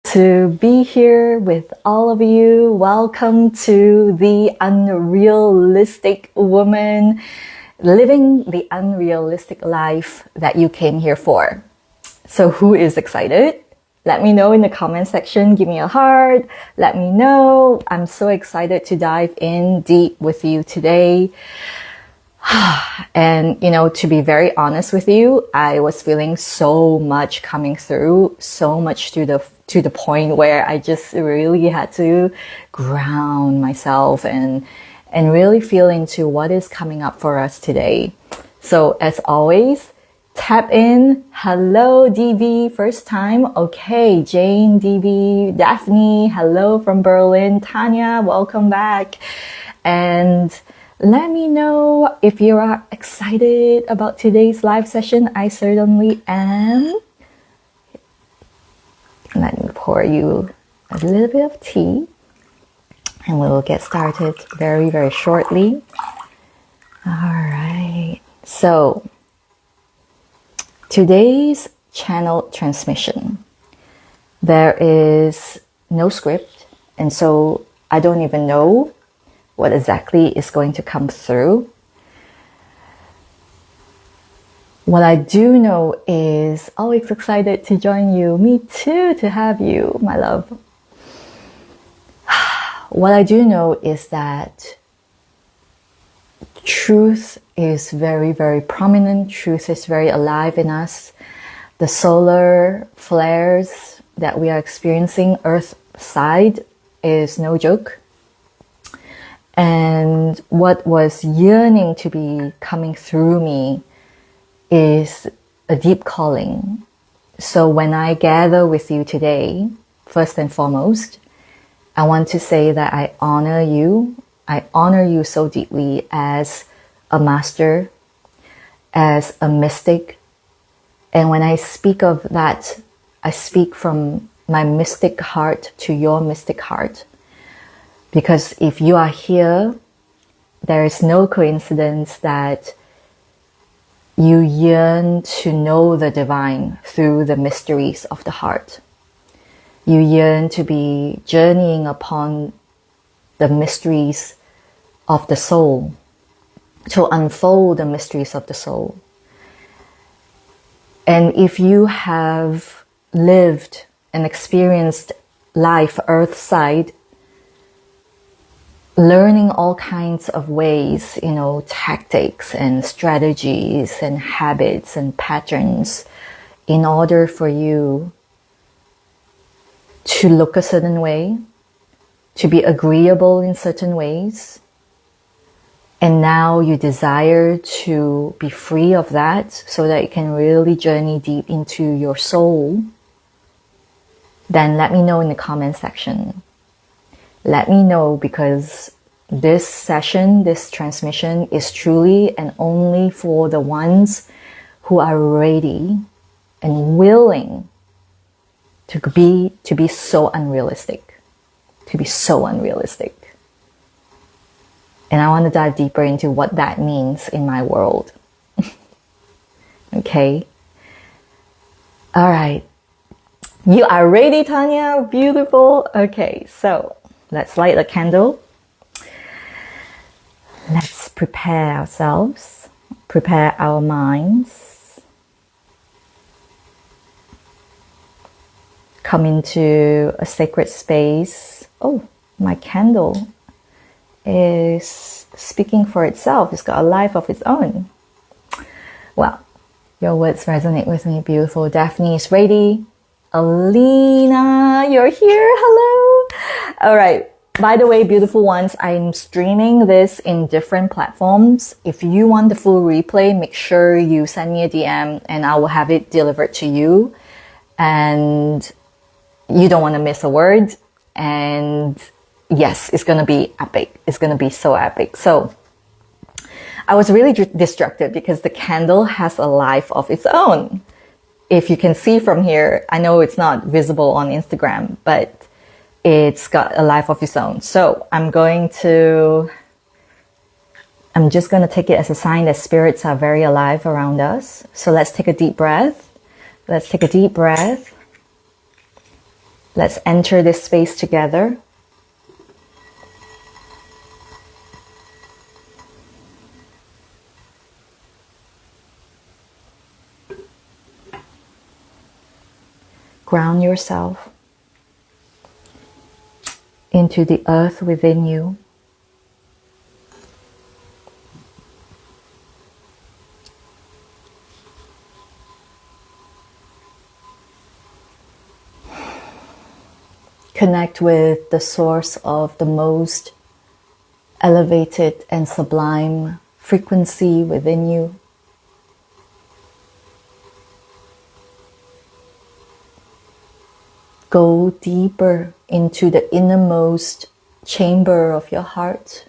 to be here with all of you. Welcome to the Unrealistic Woman, living the unrealistic life that you came here for. So who is excited? Let me know in the comment section. Give me a heart. Let me know. I'm so excited to dive in deep with you today. And, to be very honest with you, I was feeling so much coming through, so much to the point where I just really had to ground myself and really feel into what is coming up for us today. So as always, tap in. Hello, DB, first time. Okay, Jane, DB, Daphne, hello from Berlin. Tanya, welcome back. And let me know if you are excited about today's live session. I certainly am. Let me pour you a little bit of tea and we will get started very, very shortly. All right. So today's channel transmission, there is no script, and so I don't even know what exactly is going to come through. What I do know is always excited to join you. Me too, to have you, my love. What I do know is that truth is very, very prominent. Truth is very alive in us. The solar flares that we are experiencing, Earth side, is no joke. And what was yearning to be coming through me is a deep calling. So when I gather with you today, first and foremost, I want to say that I honor you. I honor you so deeply as a master, as a mystic. And when I speak of that, I speak from my mystic heart to your mystic heart. Because if you are here, there is no coincidence that you yearn to know the divine through the mysteries of the heart. You yearn to be journeying upon the mysteries of the soul, to unfold the mysteries of the soul. And if you have lived and experienced life earthside, learning all kinds of ways, tactics and strategies and habits and patterns in order for you to look a certain way, to be agreeable in certain ways. And now you desire to be free of that so that you can really journey deep into your soul. Then let me know in the comment section. Let me know, because this session, this transmission is truly and only for the ones who are ready and willing to be so unrealistic, to be so unrealistic. And I want to dive deeper into what that means in my world. Okay. All right. You are ready, Tanya. Beautiful. Okay. So let's light a candle. Let's prepare ourselves, prepare our minds. Come into a sacred space. Oh, my candle is speaking for itself. It's got a life of its own. Well, your words resonate with me. Beautiful. Daphne is ready. Alina, you're here. Hello. All right. By the way, beautiful ones, I'm streaming this in different platforms. If you want the full replay, make sure you send me a DM and I will have it delivered to you. And you don't want to miss a word. And yes, it's going to be epic. It's going to be so epic. So I was really distracted because the candle has a life of its own. If you can see from here, I know it's not visible on Instagram, but it's got a life of its own. So I'm just going to take it as a sign that spirits are very alive around us. So let's take a deep breath. Let's take a deep breath. Let's enter this space together. Ground yourself into the earth within you. Connect with the source of the most elevated and sublime frequency within you. Go deeper into the innermost chamber of your heart.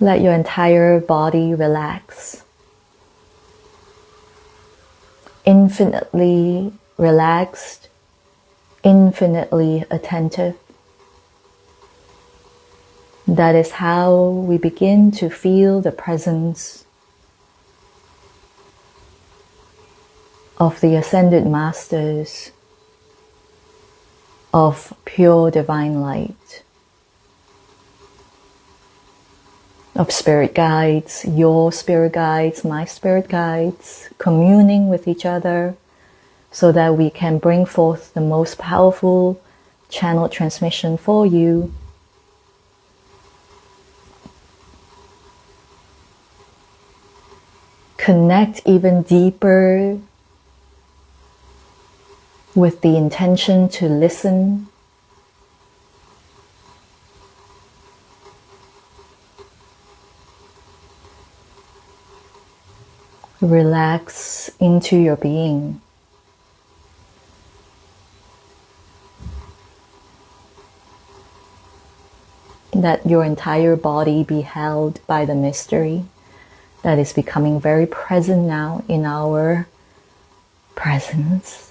Let your entire body relax. Infinitely relaxed, infinitely attentive. That is how we begin to feel the presence of the Ascended Masters, of pure divine light, of spirit guides, your spirit guides, my spirit guides, communing with each other so that we can bring forth the most powerful channel transmission for you. Connect even deeper with the intention to listen. Relax into your being. Let your entire body be held by the mystery that is becoming very present now in our presence.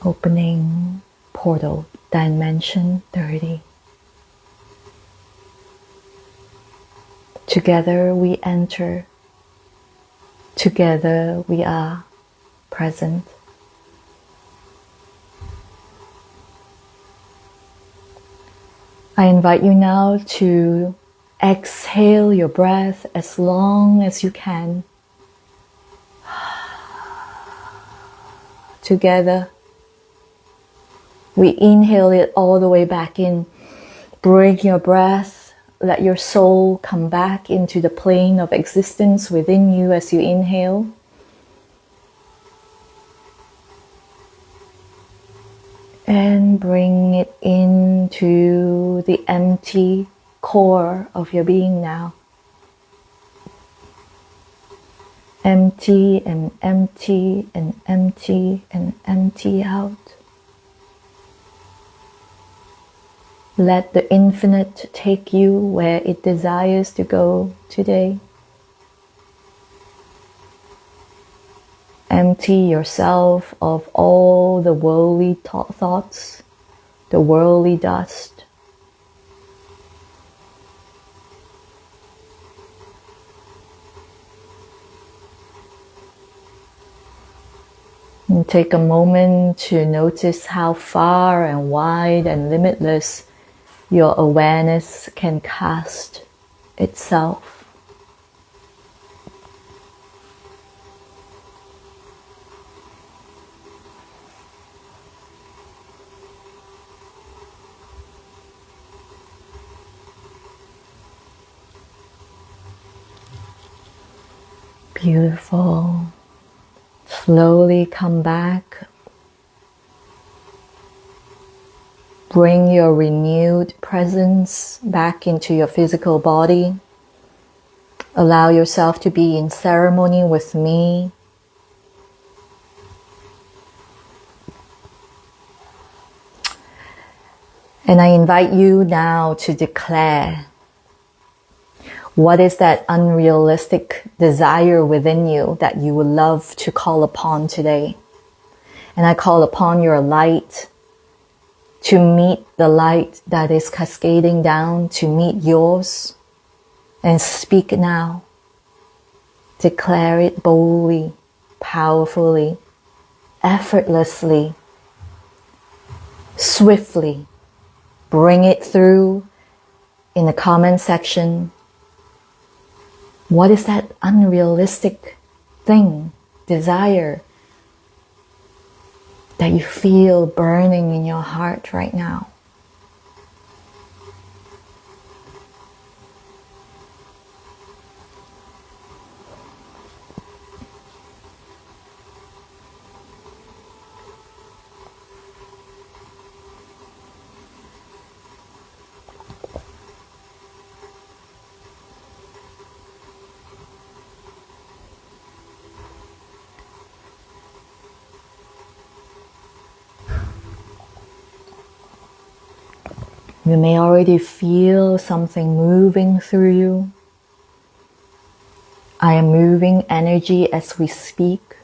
Opening portal, dimension 30. Together we enter. Together we are present. I invite you now to exhale your breath as long as you can. Together, we inhale it all the way back in. Bring your breath. Let your soul come back into the plane of existence within you as you inhale. And bring it into the empty core of your being now. Empty and empty and empty and empty out. Let the infinite take you where it desires to go today. Empty yourself of all the worldly thoughts, the worldly dust. And take a moment to notice how far and wide and limitless your awareness can cast itself. Beautiful. Slowly come back. Bring your renewed presence back into your physical body. Allow yourself to be in ceremony with me. And I invite you now to declare, what is that unrealistic desire within you that you would love to call upon today? And I call upon your light to meet the light that is cascading down to meet yours. And speak now. Declare it boldly, powerfully, effortlessly, swiftly. Bring it through in the comment section. What is that unrealistic thing, desire, that you feel burning in your heart right now? You may already feel something moving through you. I am moving energy as we speak.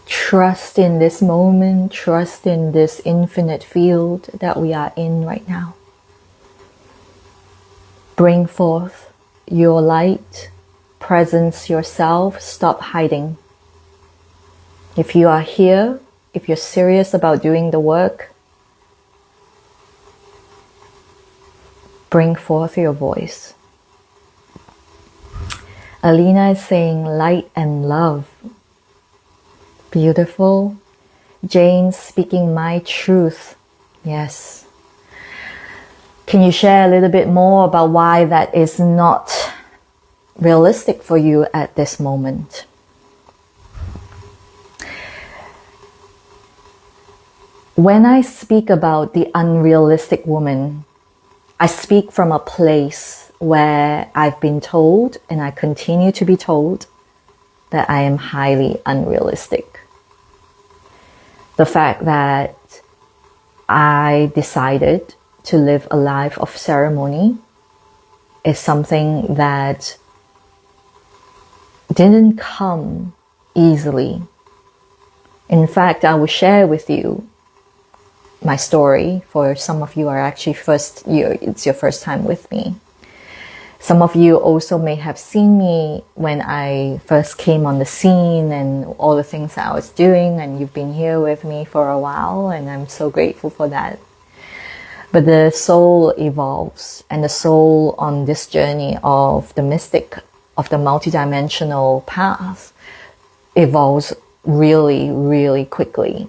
Trust in this moment, trust in this infinite field that we are in right now. Bring forth your light, presence yourself, stop hiding. If you are here, if you're serious about doing the work, bring forth your voice. Alina is saying light and love. Beautiful. Jane speaking my truth. Yes. Can you share a little bit more about why that is not realistic for you at this moment? When I speak about the unrealistic woman, I speak from a place where I've been told, and I continue to be told, that I am highly unrealistic. The fact that I decided to live a life of ceremony is something that didn't come easily. In fact, I will share with you my story. For some of you are actually it's your first time with me. Some of you also may have seen me when I first came on the scene and all the things that I was doing, and you've been here with me for a while, and I'm so grateful for that. But the soul evolves, and the soul on this journey of the mystic, of the multidimensional path, evolves really, really quickly.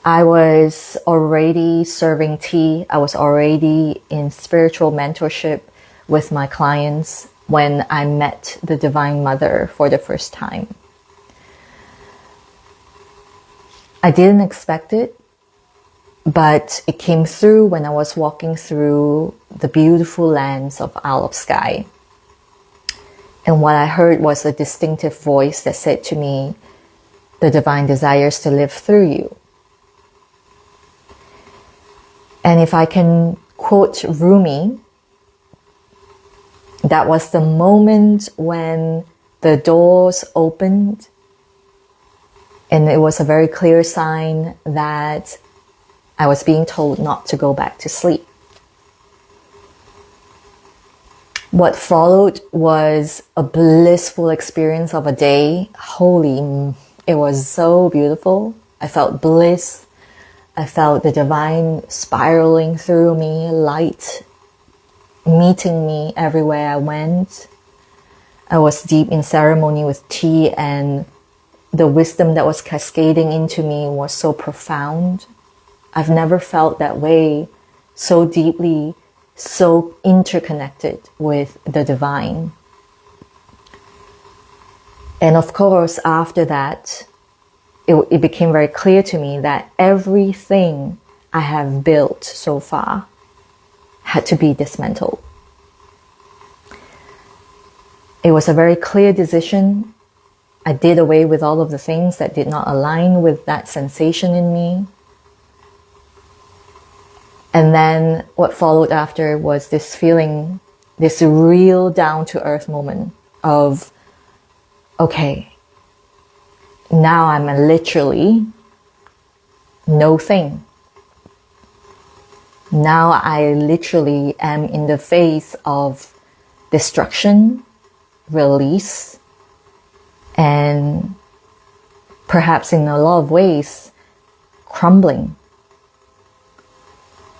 I was already serving tea. I was already in spiritual mentorship with my clients when I met the Divine Mother for the first time. I didn't expect it, but it came through when I was walking through the beautiful lands of Isle of Skye. And what I heard was a distinctive voice that said to me, "The divine desires to live through you." And if I can quote Rumi, that was the moment when the doors opened, and it was a very clear sign that I was being told not to go back to sleep. What followed was a blissful experience of a day. It was so beautiful. I felt bliss. I felt the divine spiraling through me, light meeting me everywhere I went. I was deep in ceremony with tea, and the wisdom that was cascading into me was so profound. I've never felt that way so deeply so interconnected with the divine. And of course, after that, it became very clear to me that everything I have built so far had to be dismantled. It was a very clear decision. I did away with all of the things that did not align with that sensation in me. And then what followed after was this feeling, this real down-to-earth moment of, okay, now I'm literally no thing. Now I literally am in the face of destruction, release, and perhaps in a lot of ways, crumbling.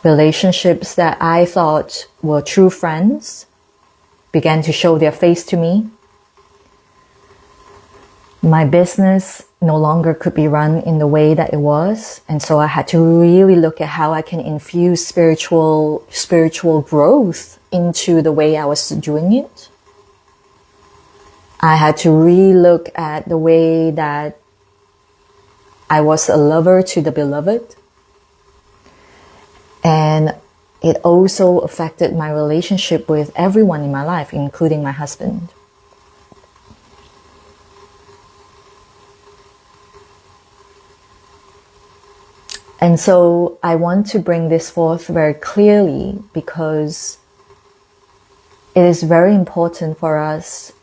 Relationships that I thought were true friends began to show their face to me. My business no longer could be run in the way that it was, and so I had to really look at how I can infuse spiritual growth into the way I was doing it. I had to re-look at the way that I was a lover to the beloved. And it also affected my relationship with everyone in my life, including my husband. And so I want to bring this forth very clearly because it is very important for us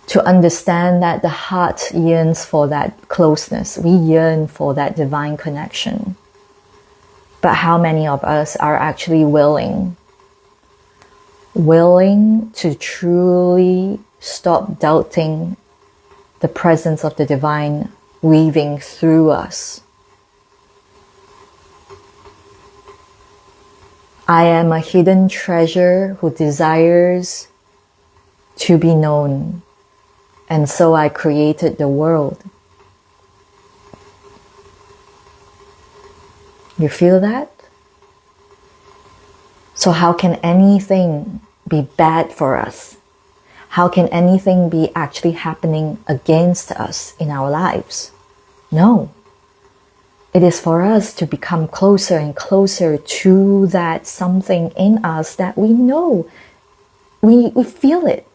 to understand that the heart yearns for that closeness. We yearn for that divine connection. But how many of us are actually willing to truly stop doubting the presence of the divine weaving through us? I am a hidden treasure who desires to be known, and so I created the world. You feel that? So how can anything be bad for us? How can anything be actually happening against us in our lives? No. It is for us to become closer and closer to that something in us that we know. We feel it.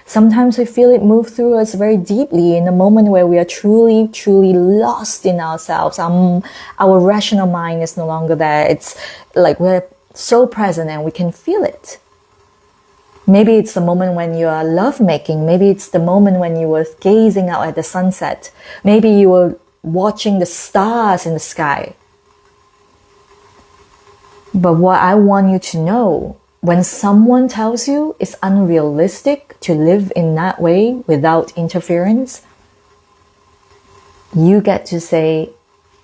Sometimes we feel it move through us very deeply in a moment where we are truly, truly lost in ourselves. Our rational mind is no longer there. It's like we're so present and we can feel it. Maybe it's the moment when you are lovemaking. Maybe it's the moment when you were gazing out at the sunset. Maybe you were watching the stars in the sky. But what I want you to know, when someone tells you it's unrealistic to live in that way without interference, you get to say,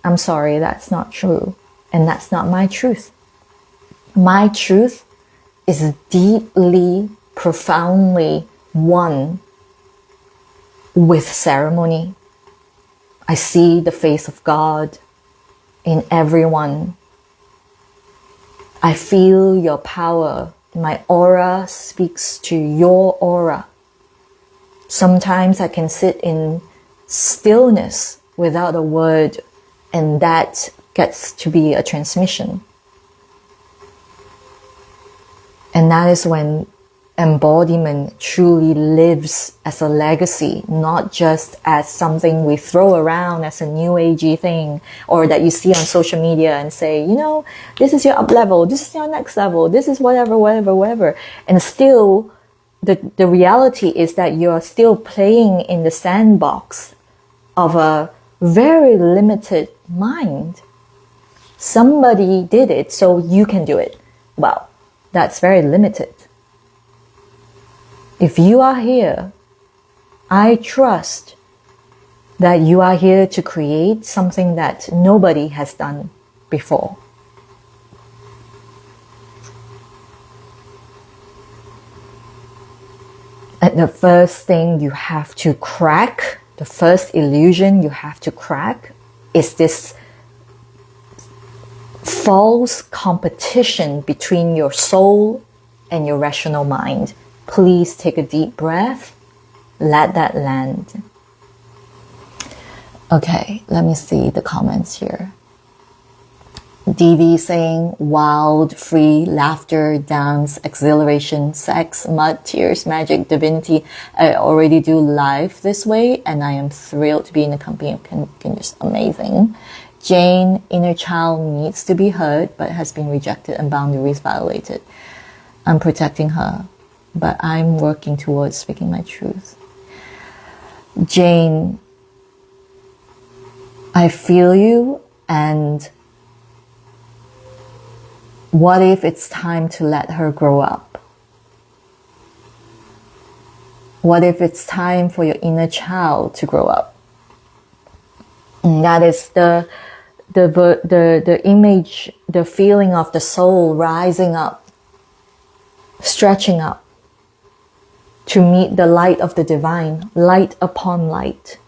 I'm sorry, that's not true. And that's not my truth. My truth is deeply, profoundly one with ceremony. I see the face of God in everyone. I feel your power. My aura speaks to your aura. Sometimes I can sit in stillness without a word, and that gets to be a transmission. And that is when embodiment truly lives as a legacy, not just as something we throw around as a new agey thing, or that you see on social media and say, you know, this is your up level, this is your next level, this is whatever. And still, the reality is that you're still playing in the sandbox of a very limited mind. Somebody did it, so you can do it. Wow, that's very limited. If you are here, I trust that you are here to create something that nobody has done before. And the first thing you have to crack, the first illusion you have to crack, is this false competition between your soul and your rational mind. Please take a deep breath. Let that land. Okay, let me see the comments here. DV saying wild, free, laughter, dance, exhilaration, sex, mud, tears, magic, divinity. I already do live this way and I am thrilled to be in the company of continuous. Amazing. Jane, inner child needs to be heard but has been rejected and boundaries violated. I'm protecting her, but I'm working towards speaking my truth. Jane, I feel you, and what if it's time to let her grow up? What if it's time for your inner child to grow up? And that is the image, the feeling of the soul rising up, stretching up to meet the light of the divine, light upon light.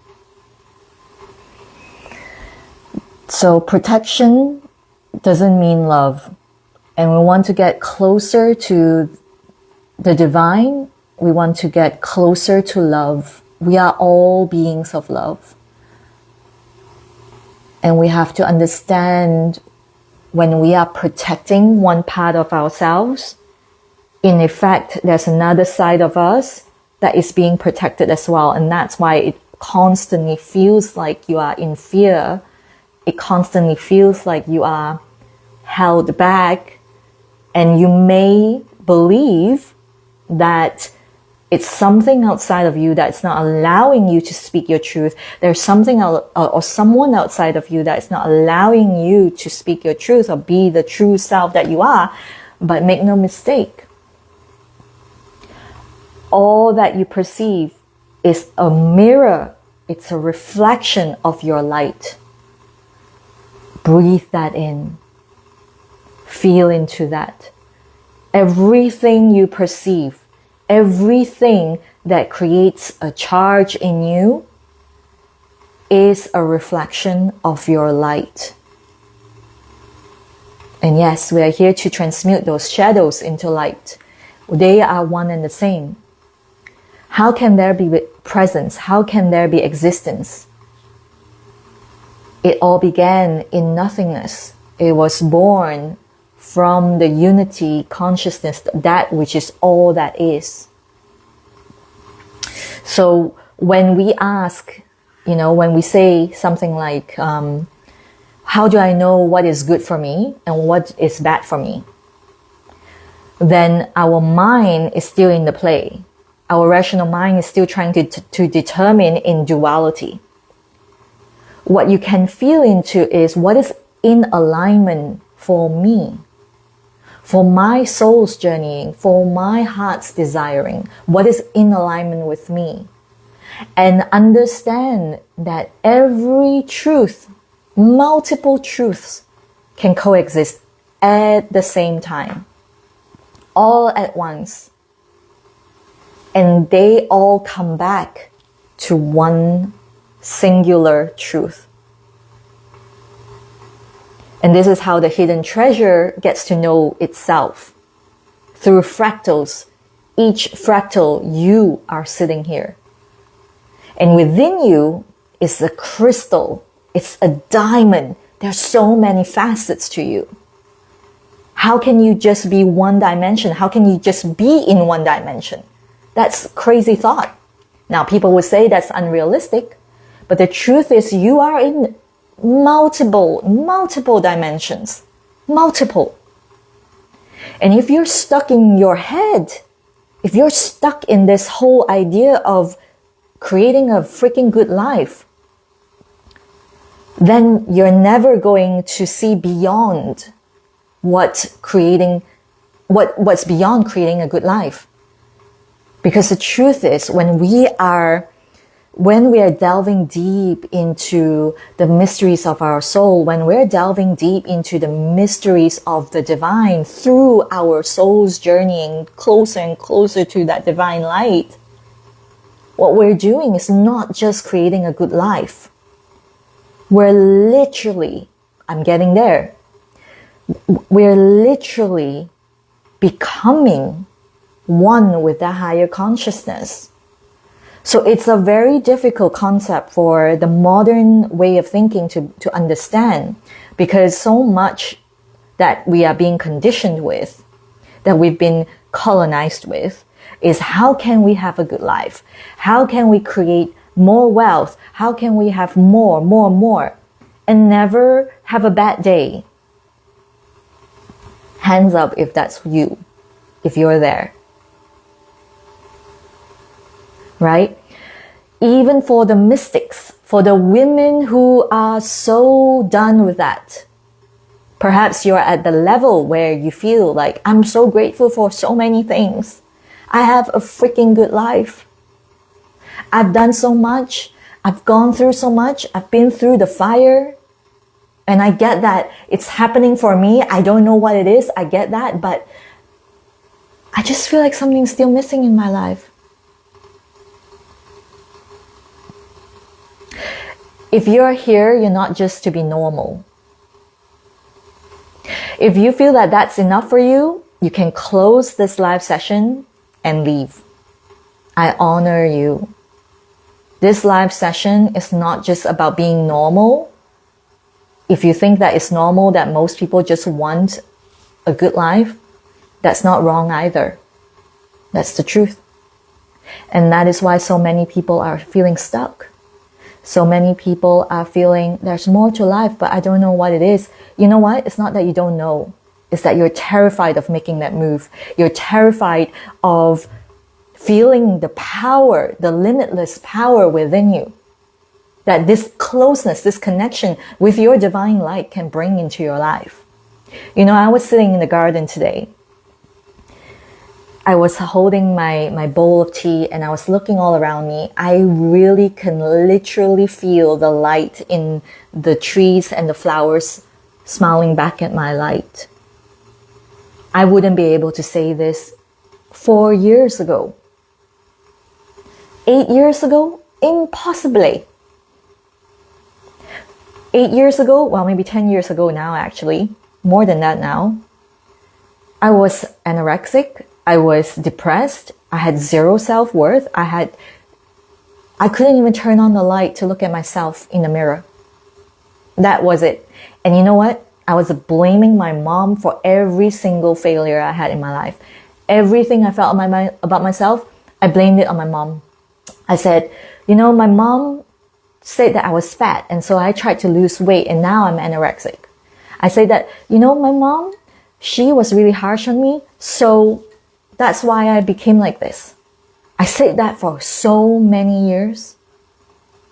So protection doesn't mean love. And we want to get closer to the divine. We want to get closer to love. We are all beings of love. And we have to understand when we are protecting one part of ourselves, in effect, there's another side of us that is being protected as well. And that's why it constantly feels like you are in fear. It constantly feels like you are held back, and you may believe that it's something outside of you that's not allowing you to speak your truth. There's something or someone outside of you that's not allowing you to speak your truth or be the true self that you are. But make no mistake, all that you perceive is a mirror. It's a reflection of your light. Breathe that in. Feel into that. Everything you perceive, everything that creates a charge in you is a reflection of your light. And yes, we are here to transmute those shadows into light. They are one and the same. How can there be presence? How can there be existence? It all began in nothingness. It was born from the unity consciousness, that which is all that is. So when we ask, when we say something like, how do I know what is good for me and what is bad for me? Then our mind is still in the play. Our rational mind is still trying to determine in duality. What you can feel into is what is in alignment for me, for my soul's journeying, for my heart's desiring, what is in alignment with me. And understand that every truth, multiple truths can coexist at the same time, all at once. And they all come back to one singular truth. And this is how the hidden treasure gets to know itself. Through fractals. Each fractal, you are sitting here. And within you is a crystal. It's a diamond. There's so many facets to you. How can you just be one dimension? How can you just be in one dimension? That's crazy thought. Now, people would say that's unrealistic. But the truth is you are in multiple dimensions. Multiple. And if you're stuck in your head, if you're stuck in this whole idea of creating a freaking good life, then you're never going to see beyond what's beyond creating a good life. Because the truth is, when we are delving deep into the mysteries of our soul, when we're delving deep into the mysteries of the divine through our soul's journeying closer and closer to that divine light, what we're doing is not just creating a good life. We're literally, I'm getting there, We're literally becoming one with that higher consciousness. So it's a very difficult concept for the modern way of thinking to understand, because so much that we are being conditioned with, that we've been colonized with, is how can we have a good life? How can we create more wealth? How can we have more, and never have a bad day? Hands up if that's you, if you're there. Right? Even for the mystics, for the women who are so done with that, perhaps you're at the level where you feel like, I'm so grateful for so many things. I have a freaking good life. I've done so much. I've gone through so much. I've been through the fire. And I get that it's happening for me. I don't know what it is. I get that. But I just feel like something's still missing in my life. If you're here, you're not just to be normal. If you feel that that's enough for you, you can close this live session and leave. I honor you. This live session is not just about being normal. If you think that it's normal, that most people just want a good life, that's not wrong either. That's the truth. And that is why so many people are feeling stuck. So many people are feeling there's more to life, but I don't know what it is. You know what? It's not that you don't know. It's that you're terrified of making that move. You're terrified of feeling the power, the limitless power within you, that this closeness, this connection with your divine light can bring into your life. You know, I was sitting in the garden today. I was holding my bowl of tea and I was looking all around me. I really can literally feel the light in the trees and the flowers smiling back at my light. I wouldn't be able to say this 4 years ago. 8 years ago? Impossibly. 8 years ago, well, maybe 10 years ago now actually, more than that now, I was anorexic. I was depressed. I had zero self-worth. I couldn't even turn on the light to look at myself in the mirror. That was it. And you know what? I was blaming my mom for every single failure I had in my life. Everything I felt about myself, I blamed it on my mom. I said, you know, my mom said that I was fat, and so I tried to lose weight, and now I'm anorexic. I said that, you know, my mom, she was really harsh on me, so that's why I became like this. I said that for so many years.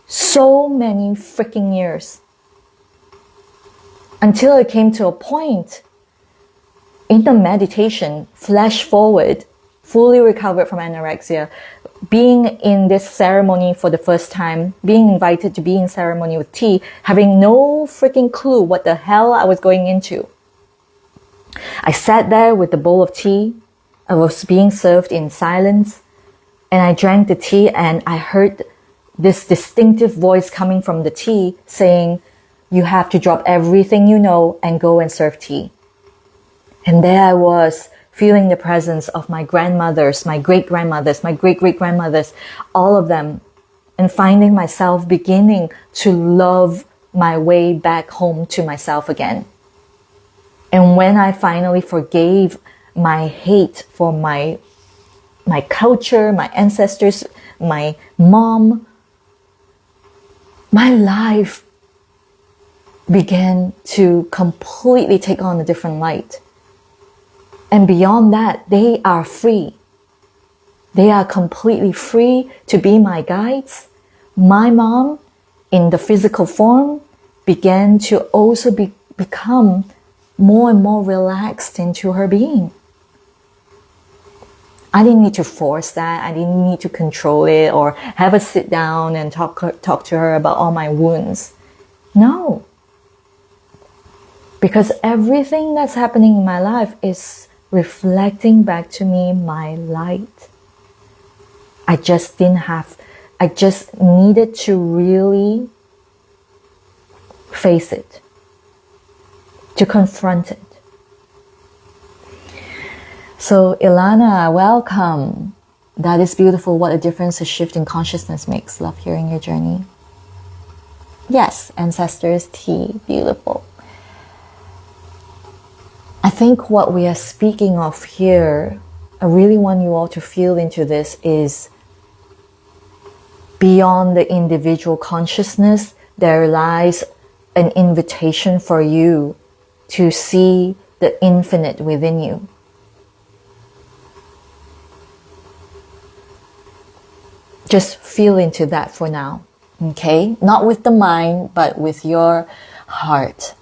So many freaking years. Until it came to a point in the meditation, flash forward, fully recovered from anorexia, being in this ceremony for the first time, being invited to be in ceremony with tea, having no freaking clue what the hell I was going into. I sat there with the bowl of tea. I was being served in silence, and I drank the tea, and I heard this distinctive voice coming from the tea saying, you have to drop everything you know and go and serve tea. And there I was, feeling the presence of my grandmothers, my great-grandmothers, my great-great-grandmothers, all of them, and finding myself beginning to love my way back home to myself again. And when I finally forgave my hate for my culture, my ancestors, my mom, my life began to completely take on a different light. And beyond that, they are free. They are completely free to be my guides. My mom, in the physical form, began to also become more and more relaxed into her being. I didn't need to force that. I didn't need to control it or have a sit down and talk to her about all my wounds. No. Because everything that's happening in my life is reflecting back to me my light. I just needed to really face it, to confront it. So Ilana, welcome. That is beautiful. What a difference a shift in consciousness makes. Love hearing your journey. Yes, ancestors tea, beautiful. I think what we are speaking of here, I really want you all to feel into this, is beyond the individual consciousness, there lies an invitation for you to see the infinite within you. Just feel into that for now, okay? Not with the mind, but with your heart.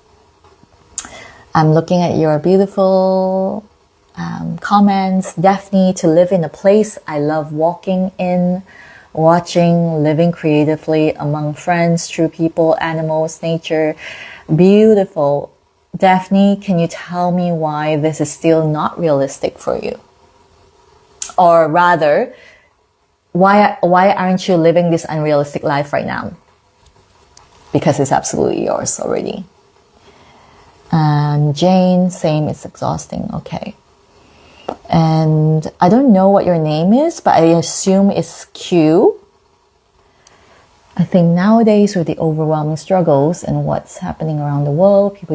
I'm looking at your beautiful comments. Daphne, to live in a place I love walking in, watching, living creatively among friends, true people, animals, nature. Beautiful. Daphne, can you tell me why this is still not realistic for you? Or rather, why aren't you living this unrealistic life right now? Because it's absolutely yours already. Jane, same, it's exhausting. Okay. And I don't know what your name is, but I assume it's Q. I think nowadays with the overwhelming struggles and what's happening around the world, people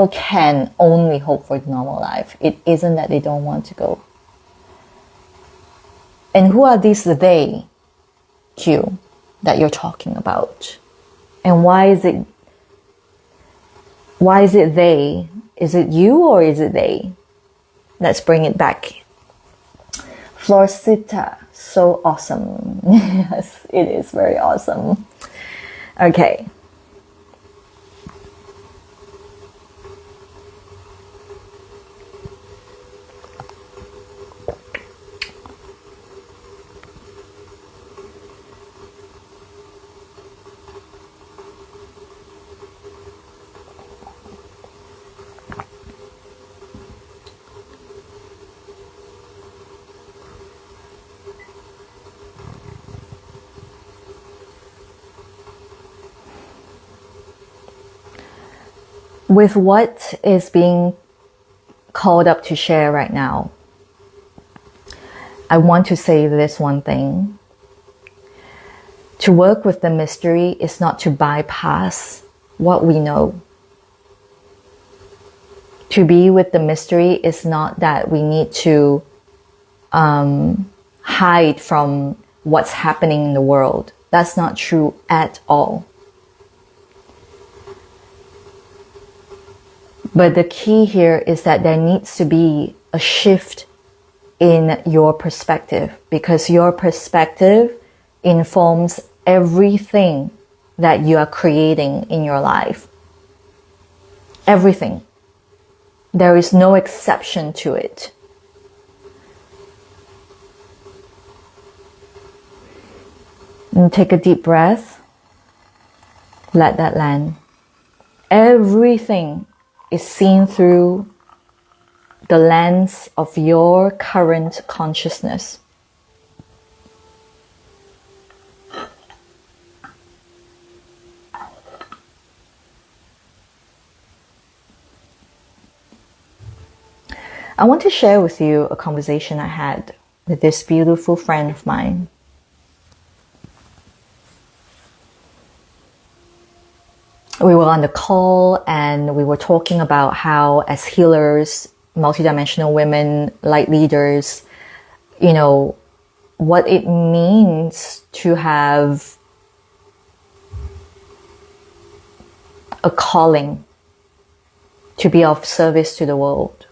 can only hope for the normal life. It isn't that they don't want to go. And who are these they, Q, that you're talking about? And why is it they? Is it you or is it they? Let's bring it back. Florcita, so awesome. Yes, it is very awesome. Okay. With what is being called up to share right now, I want to say this one thing. To work with the mystery is not to bypass what we know. To be with the mystery is not that we need to hide from what's happening in the world. That's not true at all. But the key here is that there needs to be a shift in your perspective, because your perspective informs everything that you are creating in your life. Everything. There is no exception to it. And take a deep breath. Let that land. Everything is seen through the lens of your current consciousness. I want to share with you a conversation I had with this beautiful friend of mine. We were on the call and we were talking about how, as healers, multidimensional women, light leaders, what it means to have a calling to be of service to the world.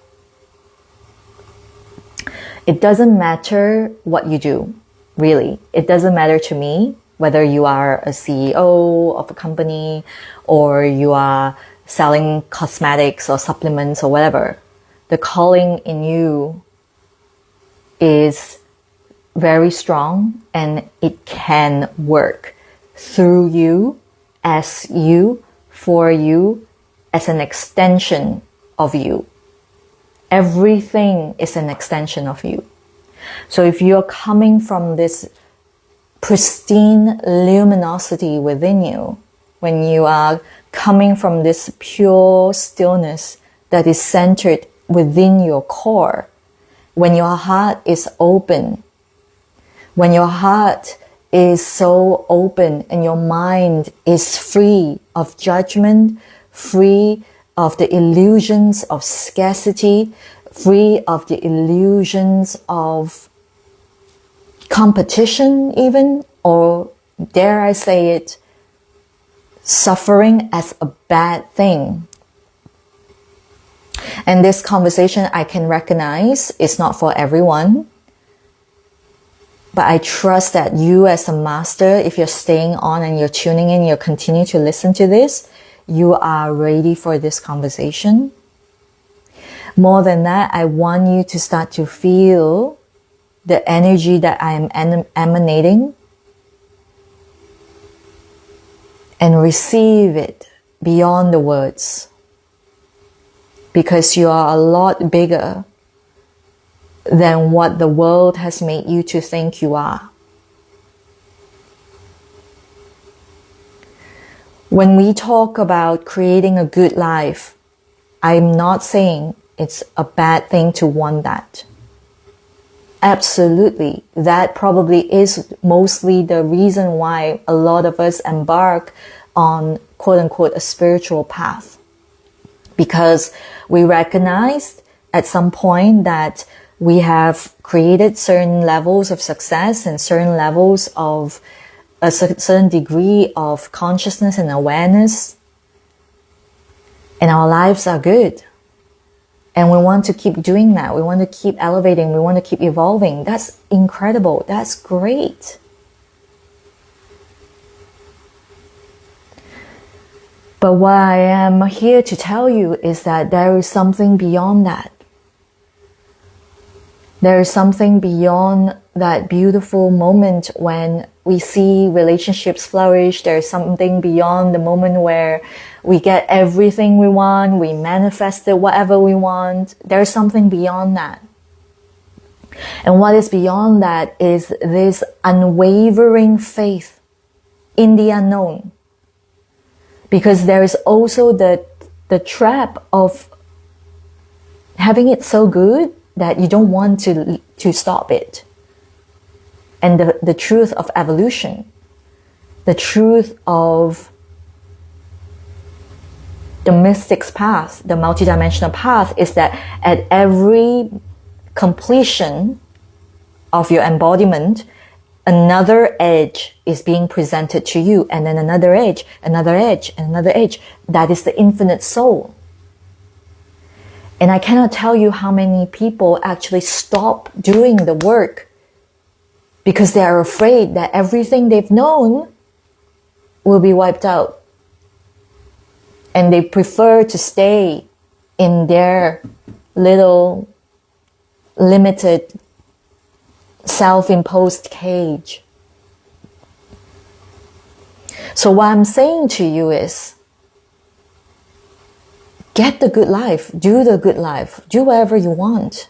It doesn't matter what you do, really. It doesn't matter to me whether you are a CEO of a company or you are selling cosmetics or supplements or whatever. The calling in you is very strong and it can work through you, as you, for you, as an extension of you. Everything is an extension of you. So if you're coming from this pristine luminosity within you, when you are coming from this pure stillness that is centered within your core, when your heart is open, when your heart is so open and your mind is free of judgment, free of the illusions of scarcity, free of the illusions of competition even, or dare I say it, suffering as a bad thing. And this conversation, I can recognize, is not for everyone. But I trust that you as a master, if you're staying on and you're tuning in, you're continuing to listen to this, you are ready for this conversation. More than that, I want you to start to feel the energy that I am emanating and receive it beyond the words. Because you are a lot bigger than what the world has made you to think you are. When we talk about creating a good life, I'm not saying it's a bad thing to want that. Absolutely. That probably is mostly the reason why a lot of us embark on quote unquote a spiritual path. Because we recognized at some point that we have created certain levels of success and certain levels of a certain degree of consciousness and awareness. And our lives are good. And we want to keep doing that. We want to keep elevating. We want to keep evolving. That's incredible. That's great. But what I am here to tell you is that there is something beyond that. There is something beyond that beautiful moment when we see relationships flourish. There is something beyond the moment where we get everything we want, we manifested whatever we want. There is something beyond that. And what is beyond that is this unwavering faith in the unknown. Because there is also the trap of having it so good that you don't want to stop it. And the truth of evolution, the truth of the mystic's path, the multidimensional path, is that at every completion of your embodiment, another edge is being presented to you, and then another edge, another edge, and another edge. That is the infinite soul. And I cannot tell you how many people actually stop doing the work because they are afraid that everything they've known will be wiped out. And they prefer to stay in their little limited self-imposed cage. So what I'm saying to you is, get the good life, do the good life, do whatever you want.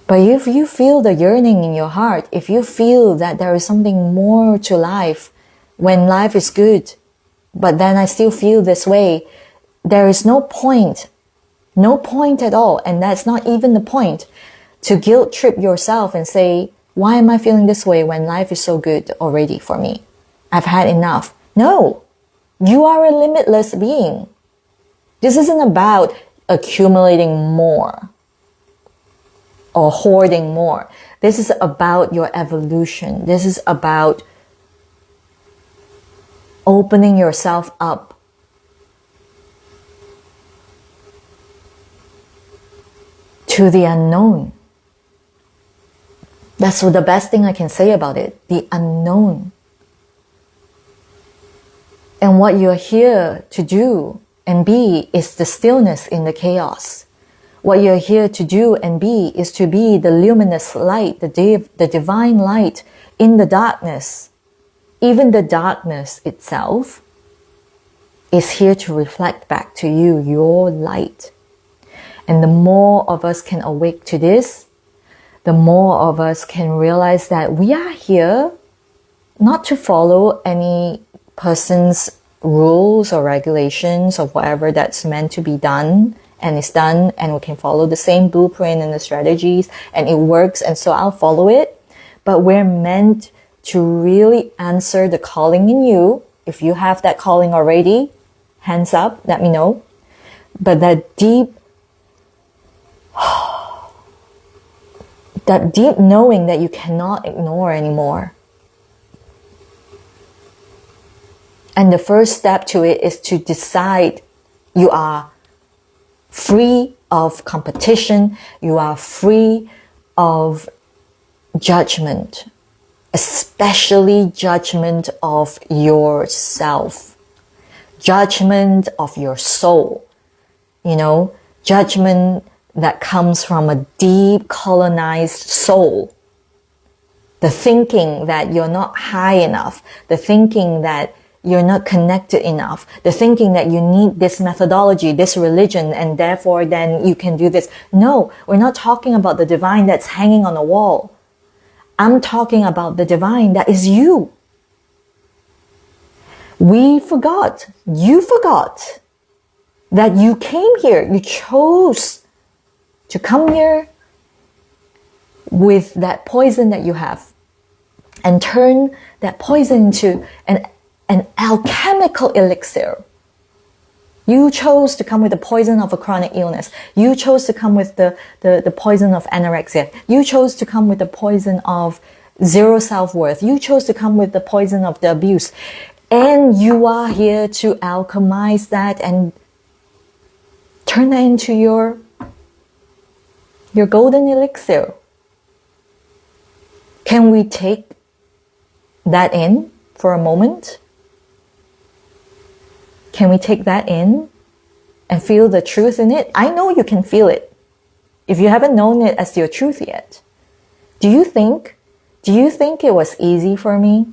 But if you feel the yearning in your heart, if you feel that there is something more to life, when life is good, but then I still feel this way, there is no point at all, and that's not even the point, to guilt trip yourself and say, why am I feeling this way when life is so good already for me? I've had enough. No, you are a limitless being. This isn't about accumulating more or hoarding more. This is about your evolution. This is about opening yourself up to the unknown. That's the best thing I can say about it, the unknown. And what you're here to do and be is the stillness in the chaos. What you're here to do and be is to be the luminous light, the divine light in the darkness. Even the darkness itself is here to reflect back to you your light. And the more of us can awake to this, the more of us can realize that we are here not to follow any person's rules or regulations or whatever that's meant to be done and it's done, and we can follow the same blueprint and the strategies, and it works, and so I'll follow it. But we're meant to really answer the calling in you. If you have that calling already, hands up, let me know. But that deep knowing that you cannot ignore anymore. And the first step to it is to decide you are free of competition, you are free of judgment, especially judgment of yourself, judgment of your soul, judgment that comes from a deep colonized soul. The thinking that you're not high enough, the thinking that you're not connected enough, the thinking that you need this methodology, this religion, and therefore then you can do this. No, we're not talking about the divine that's hanging on the wall. I'm talking about the divine that is you. You forgot that you came here, you chose to come here with that poison that you have and turn that poison into an alchemical elixir. You chose to come with the poison of a chronic illness. You chose to come with the poison of anorexia. You chose to come with the poison of zero self-worth. You chose to come with the poison of the abuse. And you are here to alchemize that and turn that into your golden elixir. Can we take that in for a moment? Can we take that in and feel the truth in it? I know you can feel it if you haven't known it as your truth yet. Do you think it was easy for me?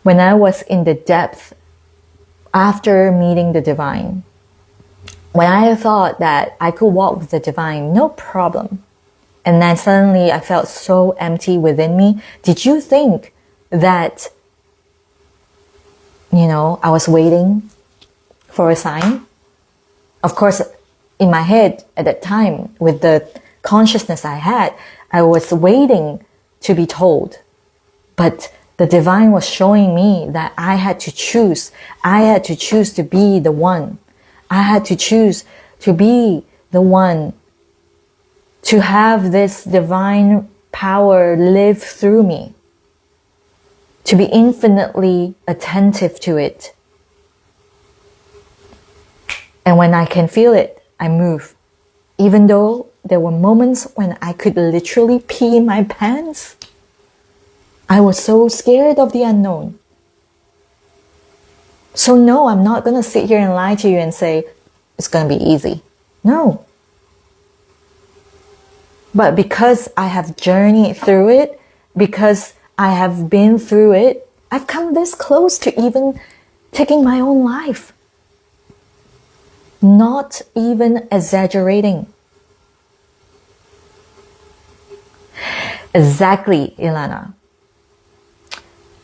When I was in the depth after meeting the divine, when I thought that I could walk with the divine, no problem. And then suddenly I felt so empty within me. Did you think that, I was waiting for a sign? Of course, in my head at that time, with the consciousness I had, I was waiting to be told. But the divine was showing me that I had to choose. I had to choose to be the one. I had to choose to be the one, to have this divine power live through me, to be infinitely attentive to it. And when I can feel it, I move. Even though there were moments when I could literally pee in my pants. I was so scared of the unknown. So no, I'm not going to sit here and lie to you and say, it's going to be easy. No. But because I have journeyed through it, because I have been through it, I've come this close to even taking my own life. Not even exaggerating. Exactly, Ilana.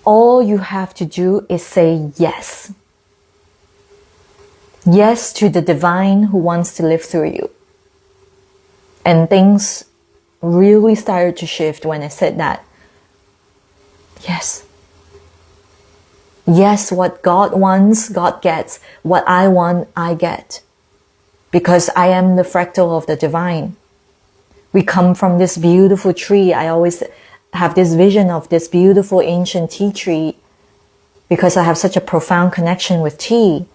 All you have to do is say yes. Yes to the divine who wants to live through you. And things really started to shift when I said that. Yes. Yes, what God wants, God gets. What I want, I get. Because I am the fractal of the divine. We come from this beautiful tree. I always have this vision of this beautiful ancient tea tree because I have such a profound connection with tea.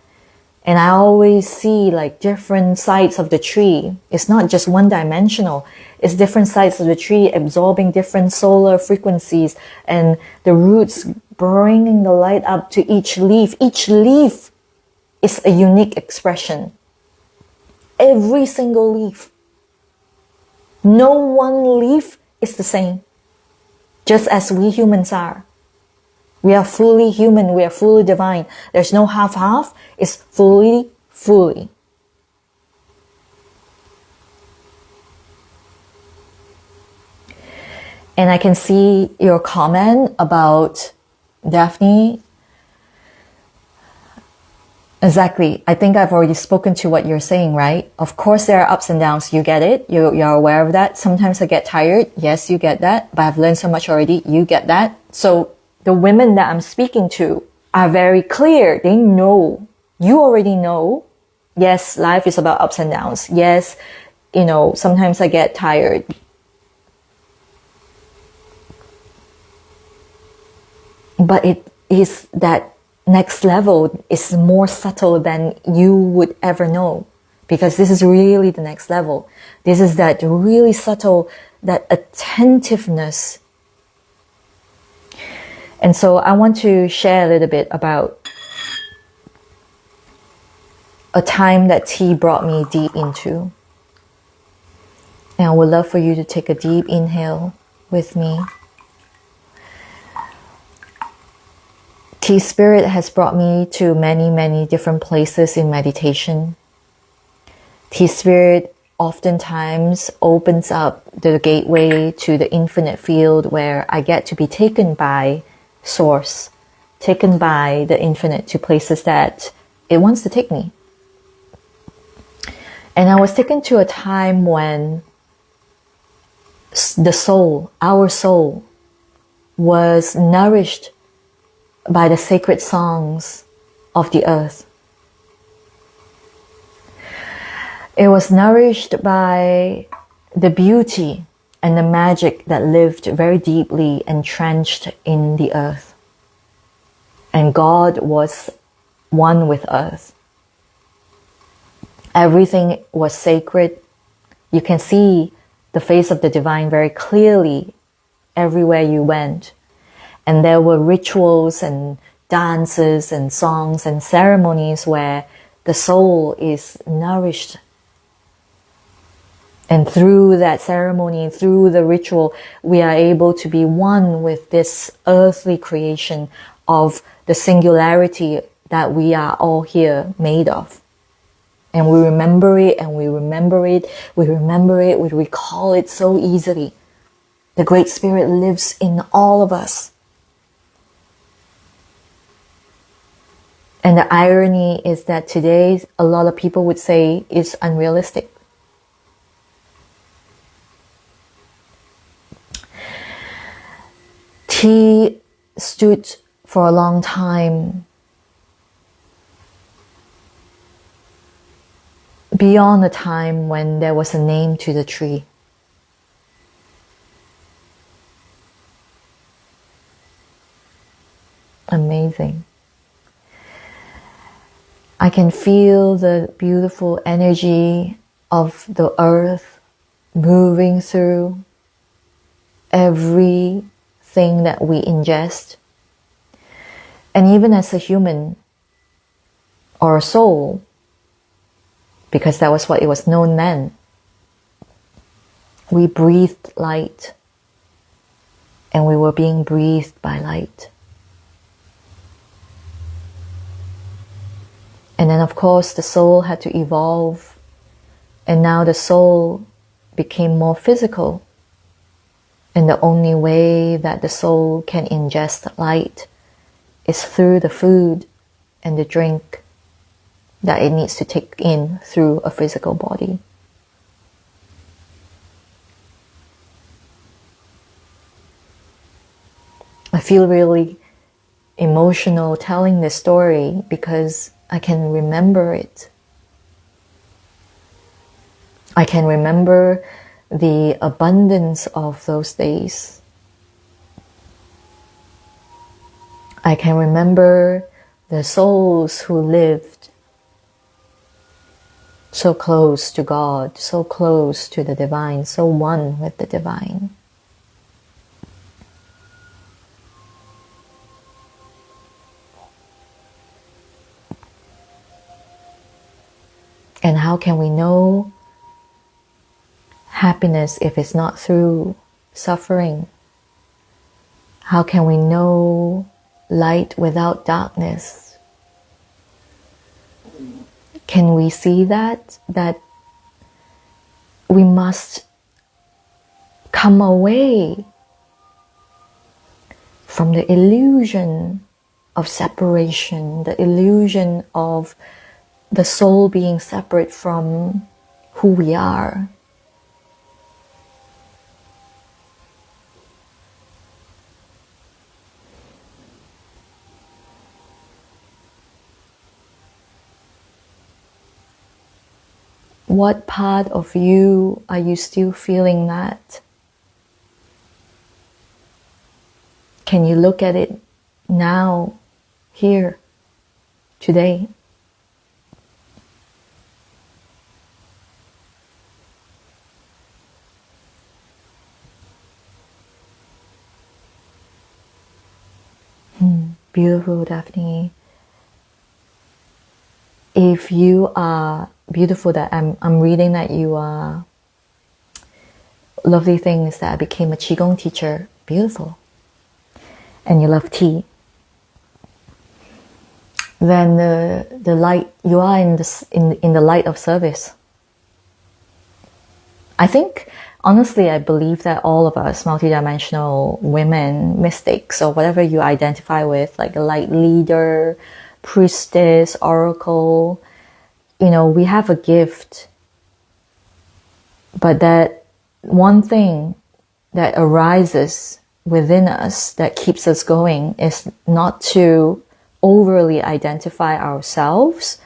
And I always see like different sides of the tree. It's not just one dimensional. It's different sides of the tree absorbing different solar frequencies and the roots bringing the light up to each leaf. Each leaf is a unique expression. Every single leaf. No one leaf is the same. Just as we humans are. We are fully human. We are fully divine. There's no half-half. It's fully. And I can see your comment about Daphne. Exactly. I think I've already spoken to what you're saying, right? Of course, there are ups and downs. You get it. You're aware of that. Sometimes I get tired. Yes, you get that. But I've learned so much already. You get that. So the women that I'm speaking to are very clear. They know. You already know. Yes, life is about ups and downs. Yes, sometimes I get tired. But it is that next level is more subtle than you would ever know, because this is really the next level. This is that really subtle, that attentiveness. And so I want to share a little bit about a time that tea brought me deep into. And I would love for you to take a deep inhale with me. Tea Spirit has brought me to many, many different places in meditation. Tea Spirit oftentimes opens up the gateway to the infinite field where I get to be taken by Source, taken by the infinite to places that it wants to take me. And I was taken to a time when the soul, our soul, was nourished by the sacred songs of the earth. It was nourished by the beauty and the magic that lived very deeply entrenched in the earth. And God was one with earth. Everything was sacred. You can see the face of the divine very clearly everywhere you went. And there were rituals and dances and songs and ceremonies where the soul is nourished. And through that ceremony, through the ritual, we are able to be one with this earthly creation of the singularity that we are all here made of. And we remember it, and we remember it, we remember it, we recall it so easily. The Great Spirit lives in all of us. And the irony is that today, a lot of people would say it's unrealistic. Tea stood for a long time beyond the time when there was a name to the tree. Amazing. I can feel the beautiful energy of the earth moving through everything that we ingest. And even as a human or a soul, because that was what it was known then, we breathed light, and we were being breathed by light. And then, of course, the soul had to evolve, and now the soul became more physical. And the only way that the soul can ingest light is through the food and the drink that it needs to take in through a physical body. I feel really emotional telling this story because I can remember it. I can remember the abundance of those days. I can remember the souls who lived so close to God, so close to the divine, so one with the divine. And how can we know happiness if it's not through suffering? How can we know light without darkness? Can we see that we must come away from the illusion of separation, the illusion of the soul being separate from who we are. What part of you are you still feeling that? Can you look at it now, here, today? Beautiful, Daphne. If you are beautiful, that I'm reading that you are, lovely thing is that I became a Qigong teacher. Beautiful. And you love tea. Then the light, you are in the light of service. I think, honestly, I believe that all of us, multidimensional women, mystics, or whatever you identify with, like a light leader, priestess, oracle, we have a gift. But that one thing that arises within us that keeps us going is not to overly identify ourselves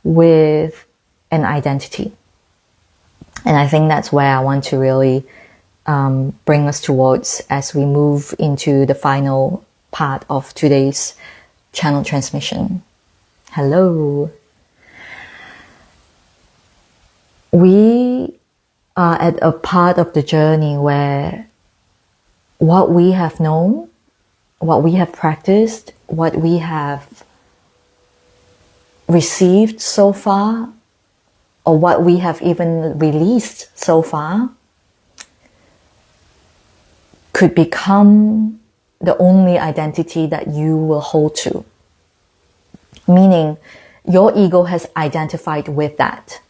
with an identity. And I think that's where I want to really bring us towards as we move into the final part of today's channel transmission. Hello. We are at a part of the journey where what we have known, what we have practiced, what we have received so far, or what we have even released so far, could become the only identity that you will hold to. Meaning, your ego has identified with that.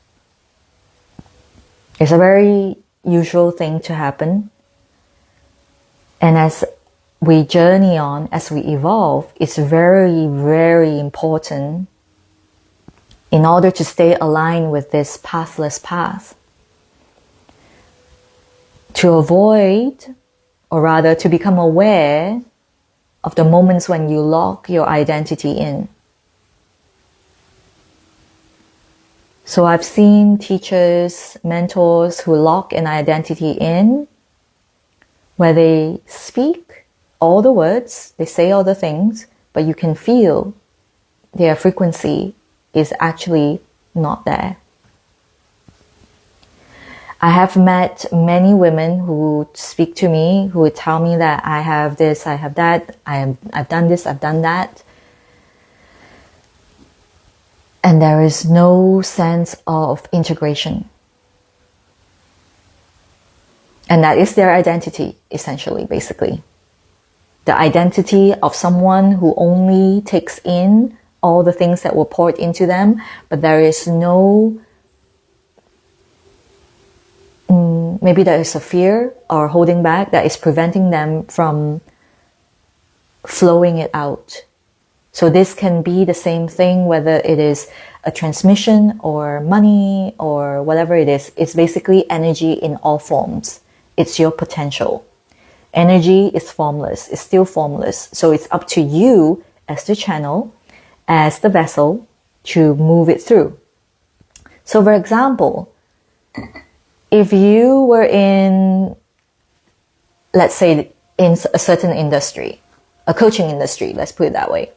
It's a very usual thing to happen. And as we journey on, as we evolve, it's very, very important in order to stay aligned with this pathless path, to avoid, or rather to become aware of the moments when you lock your identity in. So I've seen teachers, mentors who lock an identity in, where they speak all the words, they say all the things, but you can feel their frequency is actually not there. I have met many women who speak to me, who would tell me that I have this, I have that, I've done this, I've done that. And there is no sense of integration. And that is their identity, essentially, basically. The identity of someone who only takes in all the things that were poured into them, but there is no, maybe there is a fear or holding back that is preventing them from flowing it out. So this can be the same thing, whether it is a transmission or money or whatever it is. It's basically energy in all forms. It's your potential. Energy is formless. It's still formless. So it's up to you as the channel, as the vessel, to move it through. So for example, if you were in, let's say, in a certain industry, a coaching industry, let's put it that way,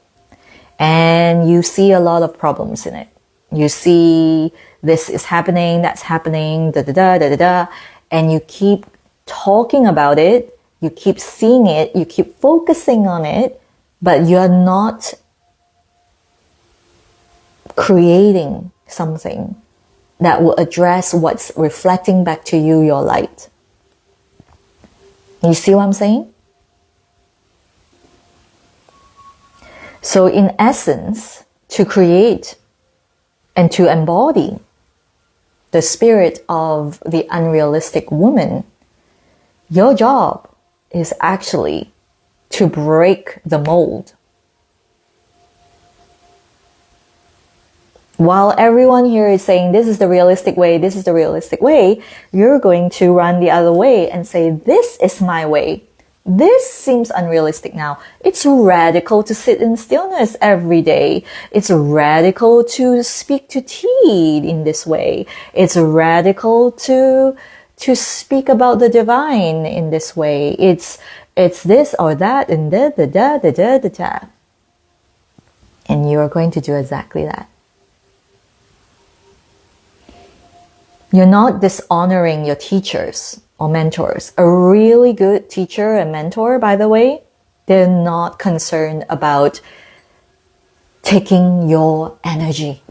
and you see a lot of problems in it. You see this is happening, that's happening, da-da-da, and you keep talking about it, you keep seeing it, you keep focusing on it, but you're not creating something that will address what's reflecting back to you, your light. You see what I'm saying? So in essence, to create and to embody the spirit of the unrealistic woman, your job is actually to break the mold. While everyone here is saying, this is the realistic way, this is the realistic way, you're going to run the other way and say, this is my way. This seems unrealistic now. It's radical to sit in stillness every day. It's radical to speak to tea in this way. It's radical to speak about the divine in this way. It's this or that and da. And you are going to do exactly that. You're not dishonoring your teachers or mentors. A really good teacher and mentor, by the way, they're not concerned about taking your energy.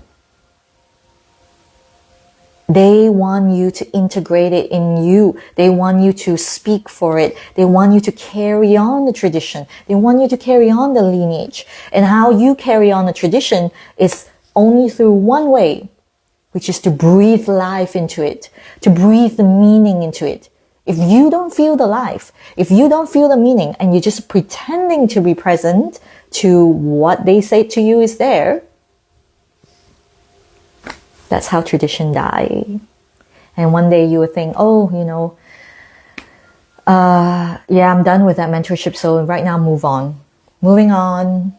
They want you to integrate it in you. They want you to speak for it. They want you to carry on the tradition. They want you to carry on the lineage. And how you carry on the tradition is only through one way, which is to breathe life into it, to breathe the meaning into it. If you don't feel the life, if you don't feel the meaning, and you're just pretending to be present to what they say to you is there, that's how tradition dies. And one day you would think, oh, yeah, I'm done with that mentorship, so right now move on. Moving on.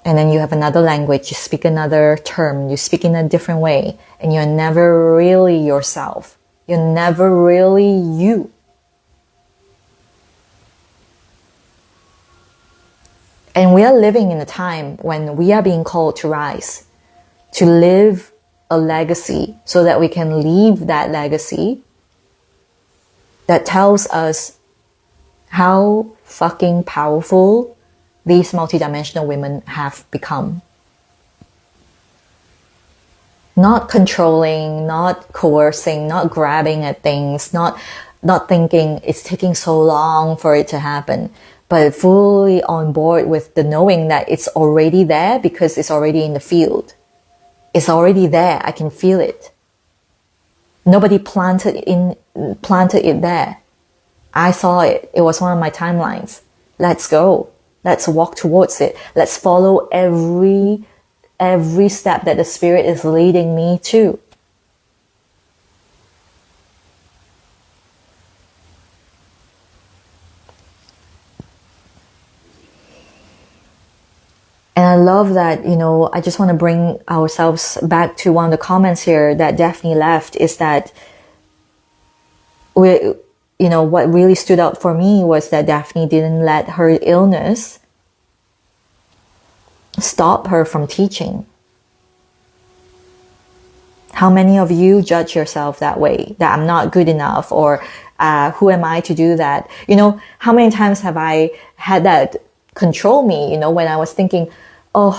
And then you have another language, you speak another term, you speak in a different way, and you're never really yourself. You're never really you. And we are living in a time when we are being called to rise, to live a legacy so that we can leave that legacy that tells us how fucking powerful these multidimensional women have become. Not controlling, not coercing, not grabbing at things, not thinking it's taking so long for it to happen, but fully on board with the knowing that it's already there because it's already in the field. It's already there. I can feel it. Nobody planted it there. I saw it. It was one of my timelines. Let's go. Let's walk towards it. Let's follow every step that the Spirit is leading me to. And I love that, I just want to bring ourselves back to one of the comments here that Daphne left, is that what really stood out for me was that Daphne didn't let her illness stop her from teaching. How many of you judge yourself that way, that I'm not good enough, or who am I to do that? How many times have I had that control me, when I was thinking, who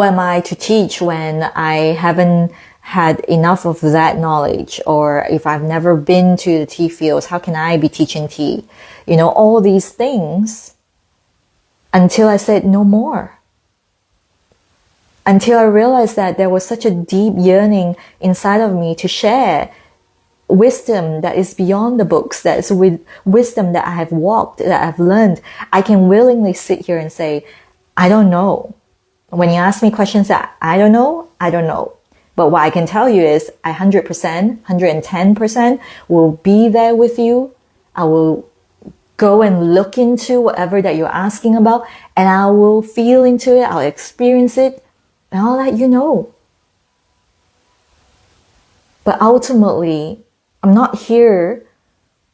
am I to teach when I haven't had enough of that knowledge? Or if I've never been to the tea fields, how can I be teaching tea? All these things, until I said no more. Until I realized that there was such a deep yearning inside of me to share wisdom that is beyond the books, that is with wisdom that I have walked, that I've learned. I can willingly sit here and say, I don't know. When you ask me questions that I don't know, I don't know. But what I can tell you is I 100%, 110% will be there with you. I will go and look into whatever that you're asking about, and I will feel into it, I'll experience it, and I'll let you know. But ultimately, I'm not here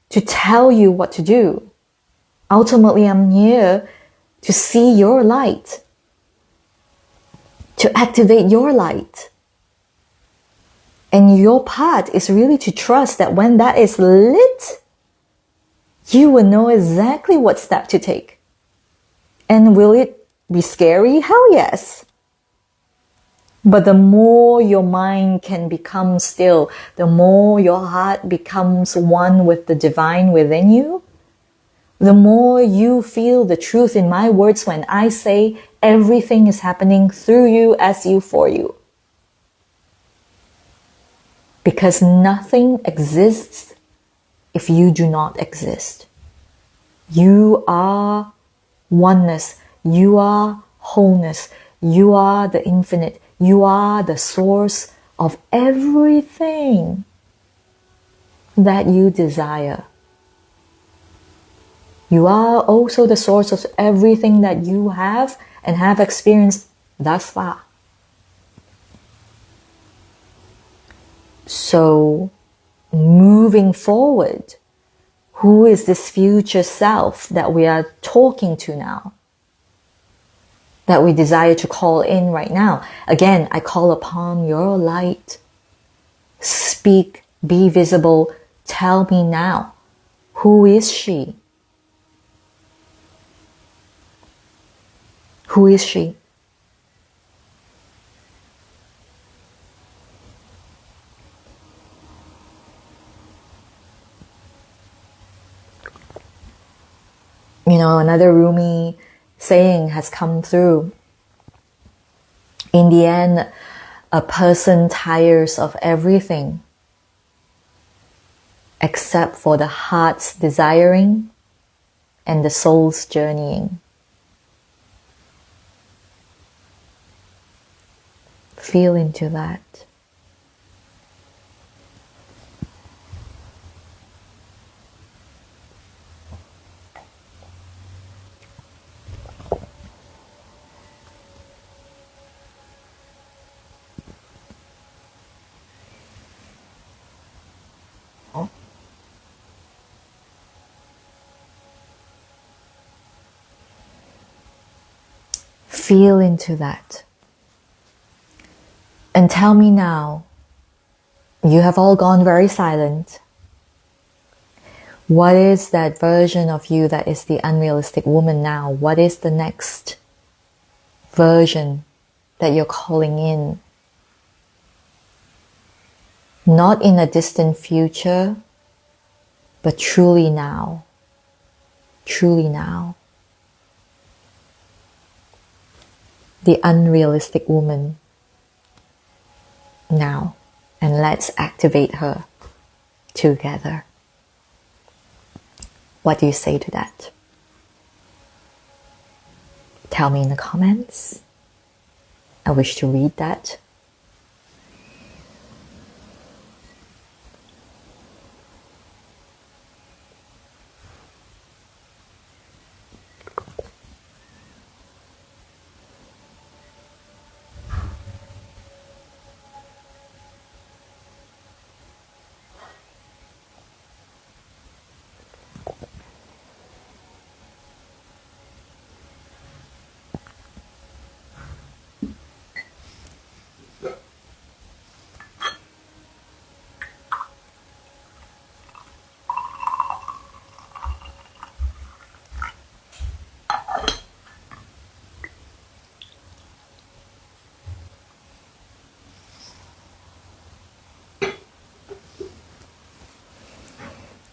to tell you what to do. Ultimately, I'm here to see your light, to activate your light. And your part is really to trust that when that is lit, you will know exactly what step to take. And will it be scary? Hell yes. But the more your mind can become still, the more your heart becomes one with the divine within you, the more you feel the truth in my words when I say everything is happening through you, as you, for you. Because nothing exists if you do not exist. You are oneness. You are wholeness. You are the infinite. You are the source of everything that you desire. You are also the source of everything that you have and have experienced thus far. So, moving forward, who is this future self that we are talking to now? That we desire to call in right now? Again, I call upon your light. Speak, be visible, tell me now. Who is she? Who is she? You know, another Rumi saying has come through. In the end, a person tires of everything except for the heart's desiring and the soul's journeying. Feel into that. Feel into that. And tell me now, you have all gone very silent. What is that version of you that is the unrealistic woman now? What is the next version that you're calling in? Not in a distant future, but truly now. Truly now. The unrealistic woman now. And let's activate her together. What do you say to that? Tell me in the comments. I wish to read that.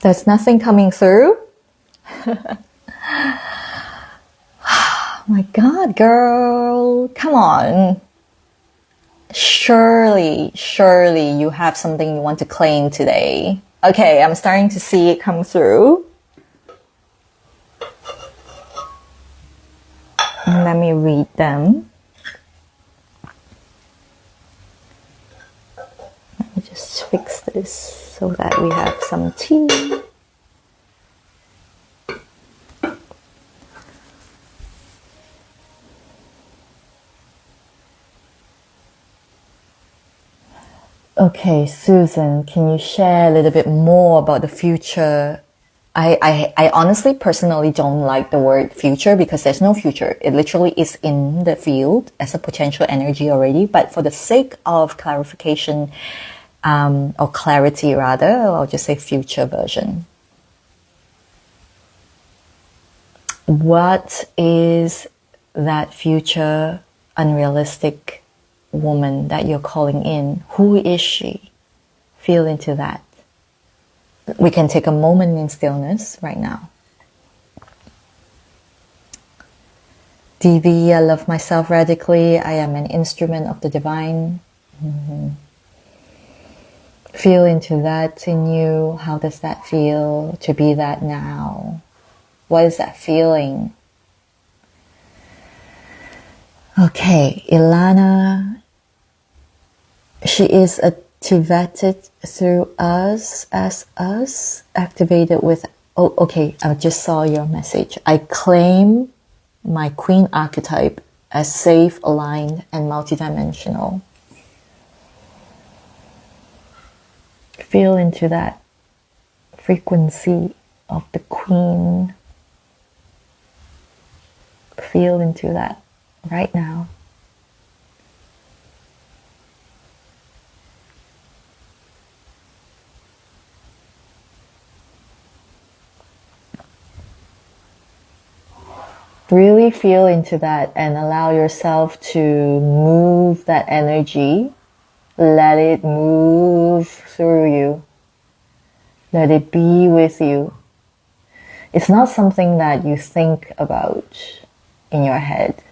There's nothing coming through? Oh my God, girl. Come on. Surely you have something you want to claim today. Okay, I'm starting to see it come through. Let me read them. Let me just fix this so that we have some tea. Okay, Susan, can you share a little bit more about the future? I honestly, personally don't like the word future because there's no future. It literally is in the field as a potential energy already. But for the sake of clarification, or clarity rather, I'll just say future version. What is that future unrealistic woman that you're calling in? Who is she? Feel into that. We can take a moment in stillness right now. DV, I love myself radically. I am an instrument of the divine. Feel into that in you. How does that feel to be that now? What is that feeling? Okay, Ilana, she is activated through us, as us, activated with, oh, okay, I just saw your message. I claim my queen archetype as safe, aligned, and multidimensional. Feel into that frequency of the queen. Feel into that right now. Really feel into that and allow yourself to move that energy. Let it move through you. Let it be with you. It's not something that you think about in your head.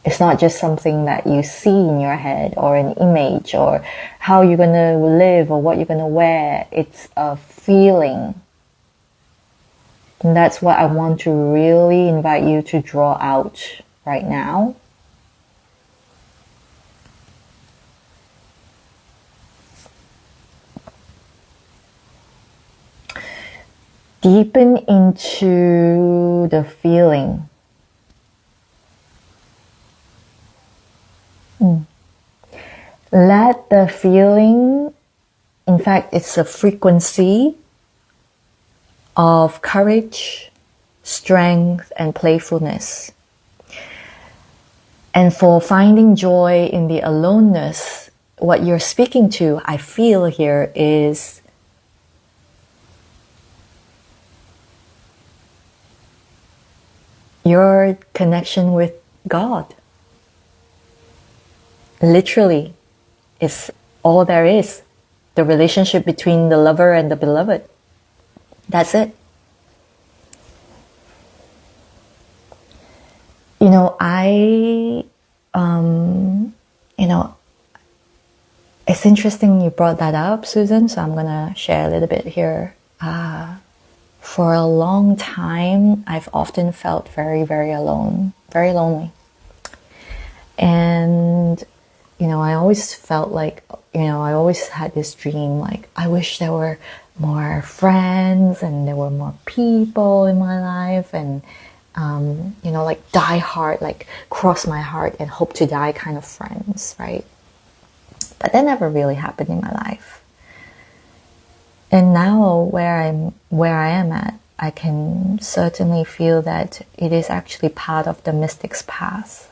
It's not just something that you see in your head or an image or how you're going to live or what you're going to wear. It's a feeling. And that's what I want to really invite you to draw out right now. Deepen into the feeling. Let the feeling, in fact, it's a frequency of courage, strength, and playfulness. And for finding joy in the aloneness, what you're speaking to, I feel here, is your connection with God. Literally, it's all there is. The relationship between the lover and the beloved. That's it. It's interesting you brought that up, Susan, so I'm going to share a little bit here. For a long time, I've often felt very, very alone, very lonely. And, I always felt like, I always had this dream, like, I wish there were more friends and there were more people in my life and, like die hard, like cross my heart and hope to die kind of friends, right? But that never really happened in my life. And now where I am at, I can certainly feel that it is actually part of the mystic's path.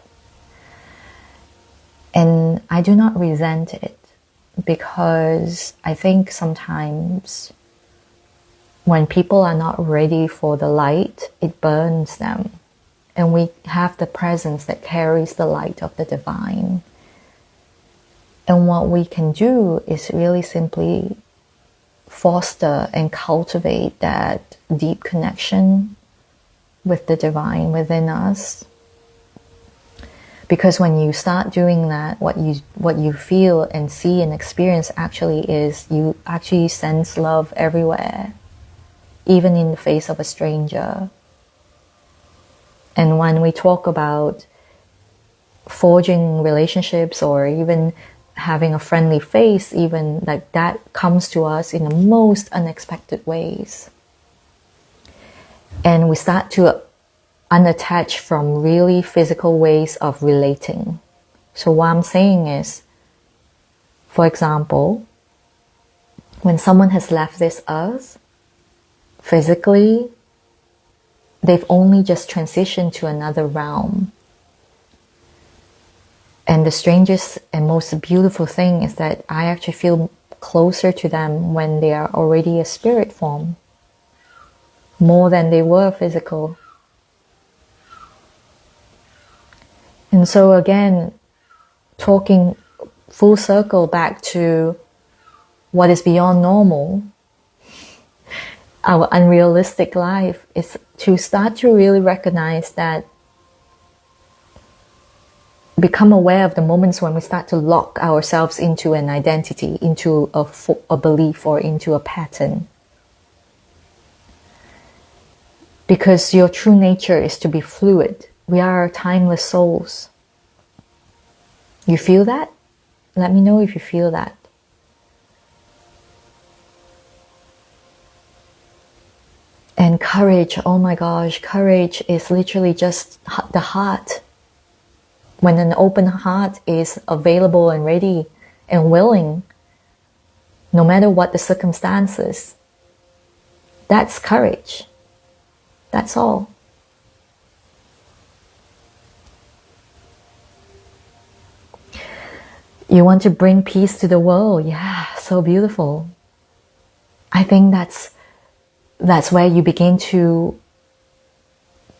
And I do not resent it, because I think sometimes when people are not ready for the light, it burns them. And we have the presence that carries the light of the divine. And what we can do is really simply foster and cultivate that deep connection with the divine within us. Because when you start doing that, what you feel and see and experience actually is you actually sense love everywhere, even in the face of a stranger. And when we talk about forging relationships or even having a friendly face, even like that comes to us in the most unexpected ways. And we start to unattach from really physical ways of relating. So what I'm saying is, for example, when someone has left this earth, physically, they've only just transitioned to another realm. And the strangest and most beautiful thing is that I actually feel closer to them when they are already a spirit form, more than they were physical. And so again, talking full circle back to what is beyond normal, our unrealistic life, is to start to really recognize that, become aware of the moments when we start to lock ourselves into an identity, into a belief, or into a pattern. Because your true nature is to be fluid. We are timeless souls. You feel that? Let me know if you feel that. And courage, oh my gosh, courage is literally just the heart. When an open heart is available and ready and willing, no matter what the circumstances, that's courage. That's all. You want to bring peace to the world. Yeah, so beautiful. I think that's where you begin to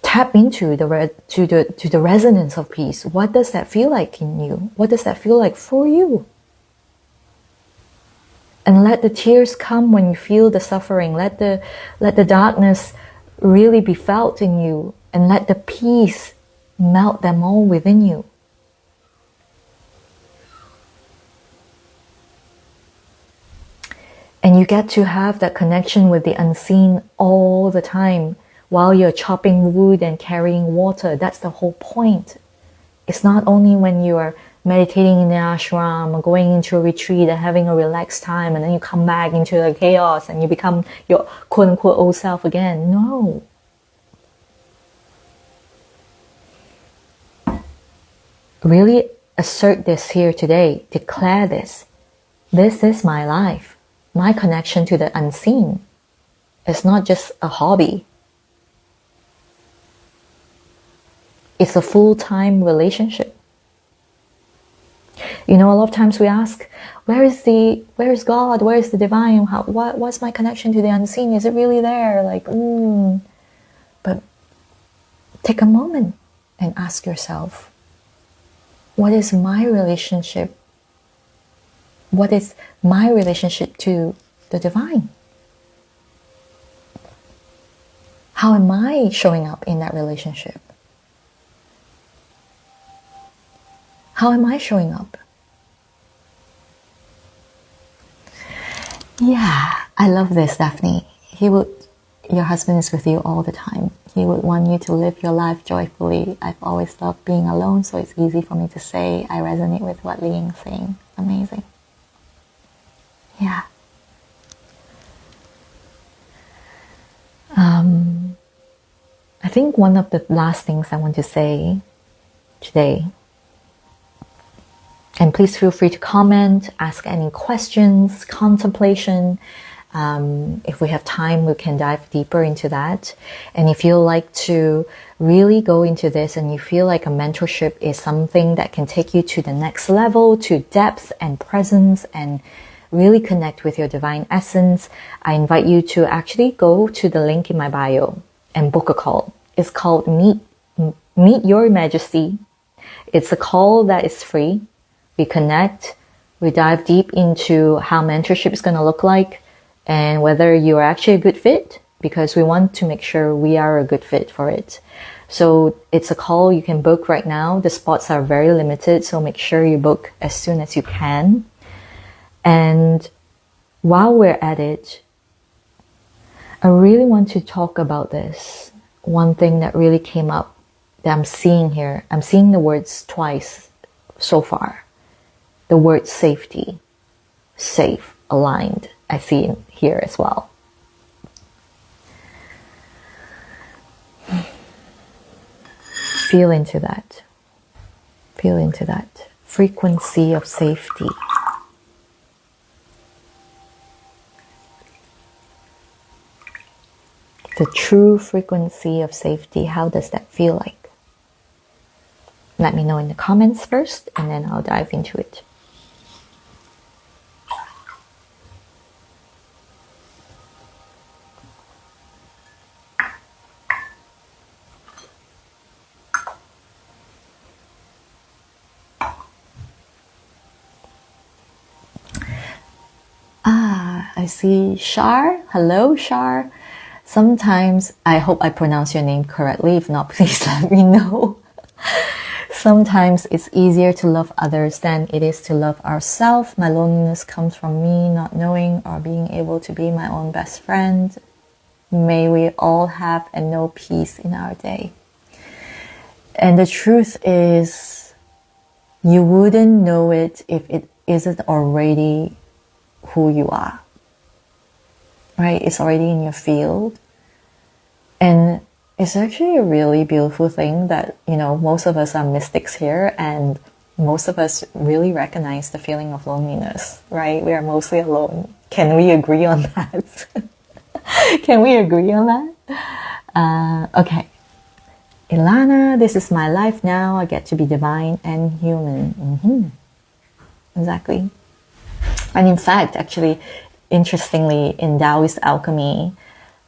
tap into the resonance of peace. What does that feel like in you? What does that feel like for you? And let the tears come when you feel the suffering. Let the darkness really be felt in you, and let the peace melt them all within you. And you get to have that connection with the unseen all the time while you're chopping wood and carrying water. That's the whole point. It's not only when you are meditating in the ashram or going into a retreat and having a relaxed time and then you come back into the chaos and you become your quote-unquote old self again. No. Really assert this here today. Declare this. This is my life. My connection to the unseen. It's not just a hobby. It's a full-time relationship. You know, a lot of times we ask, where is God? Where is the divine? What's my connection to the unseen? Is it really there? But take a moment and ask yourself, what is my relationship? What is my relationship to the divine? How am I showing up in that relationship? How am I showing up? Yeah, I love this, Daphne. Your husband is with you all the time. He would want you to live your life joyfully. I've always loved being alone, so it's easy for me to say. I resonate with what Li Ying's saying. Amazing. Yeah. I think one of the last things I want to say today, and please feel free to comment, ask any questions, contemplation. If we have time, we can dive deeper into that. And if you like to really go into this and you feel like a mentorship is something that can take you to the next level, to depth and presence and really connect with your divine essence, I invite you to actually go to the link in my bio and book a call. It's called Meet Your Majesty. It's a call that is free. We connect, we dive deep into how mentorship is going to look like and whether you are actually a good fit, because we want to make sure we are a good fit for it. So it's a call you can book right now. The spots are very limited, so make sure you book as soon as you can. And while we're at it, I really want to talk about this. One thing that really came up that I'm seeing here, I'm seeing the words twice so far. The word safety, safe, aligned, I see it here as well. Feel into that. Feel into that. Frequency of safety. The true frequency of safety, how does that feel like? Let me know in the comments first, and then I'll dive into it. I see Shar. Hello, Shar. Sometimes, I hope I pronounce your name correctly. If not, please let me know. Sometimes it's easier to love others than it is to love ourselves. My loneliness comes from me not knowing or being able to be my own best friend. May we all have and know peace in our day. And the truth is, you wouldn't know it if it isn't already who you are. Right? It's already in your field. And it's actually a really beautiful thing that, most of us are mystics here, and most of us really recognize the feeling of loneliness, right? We are mostly alone. Can we agree on that? Can we agree on that? Okay. Ilana, this is my life now. I get to be divine and human. Exactly. And in fact, actually, interestingly, in Taoist alchemy,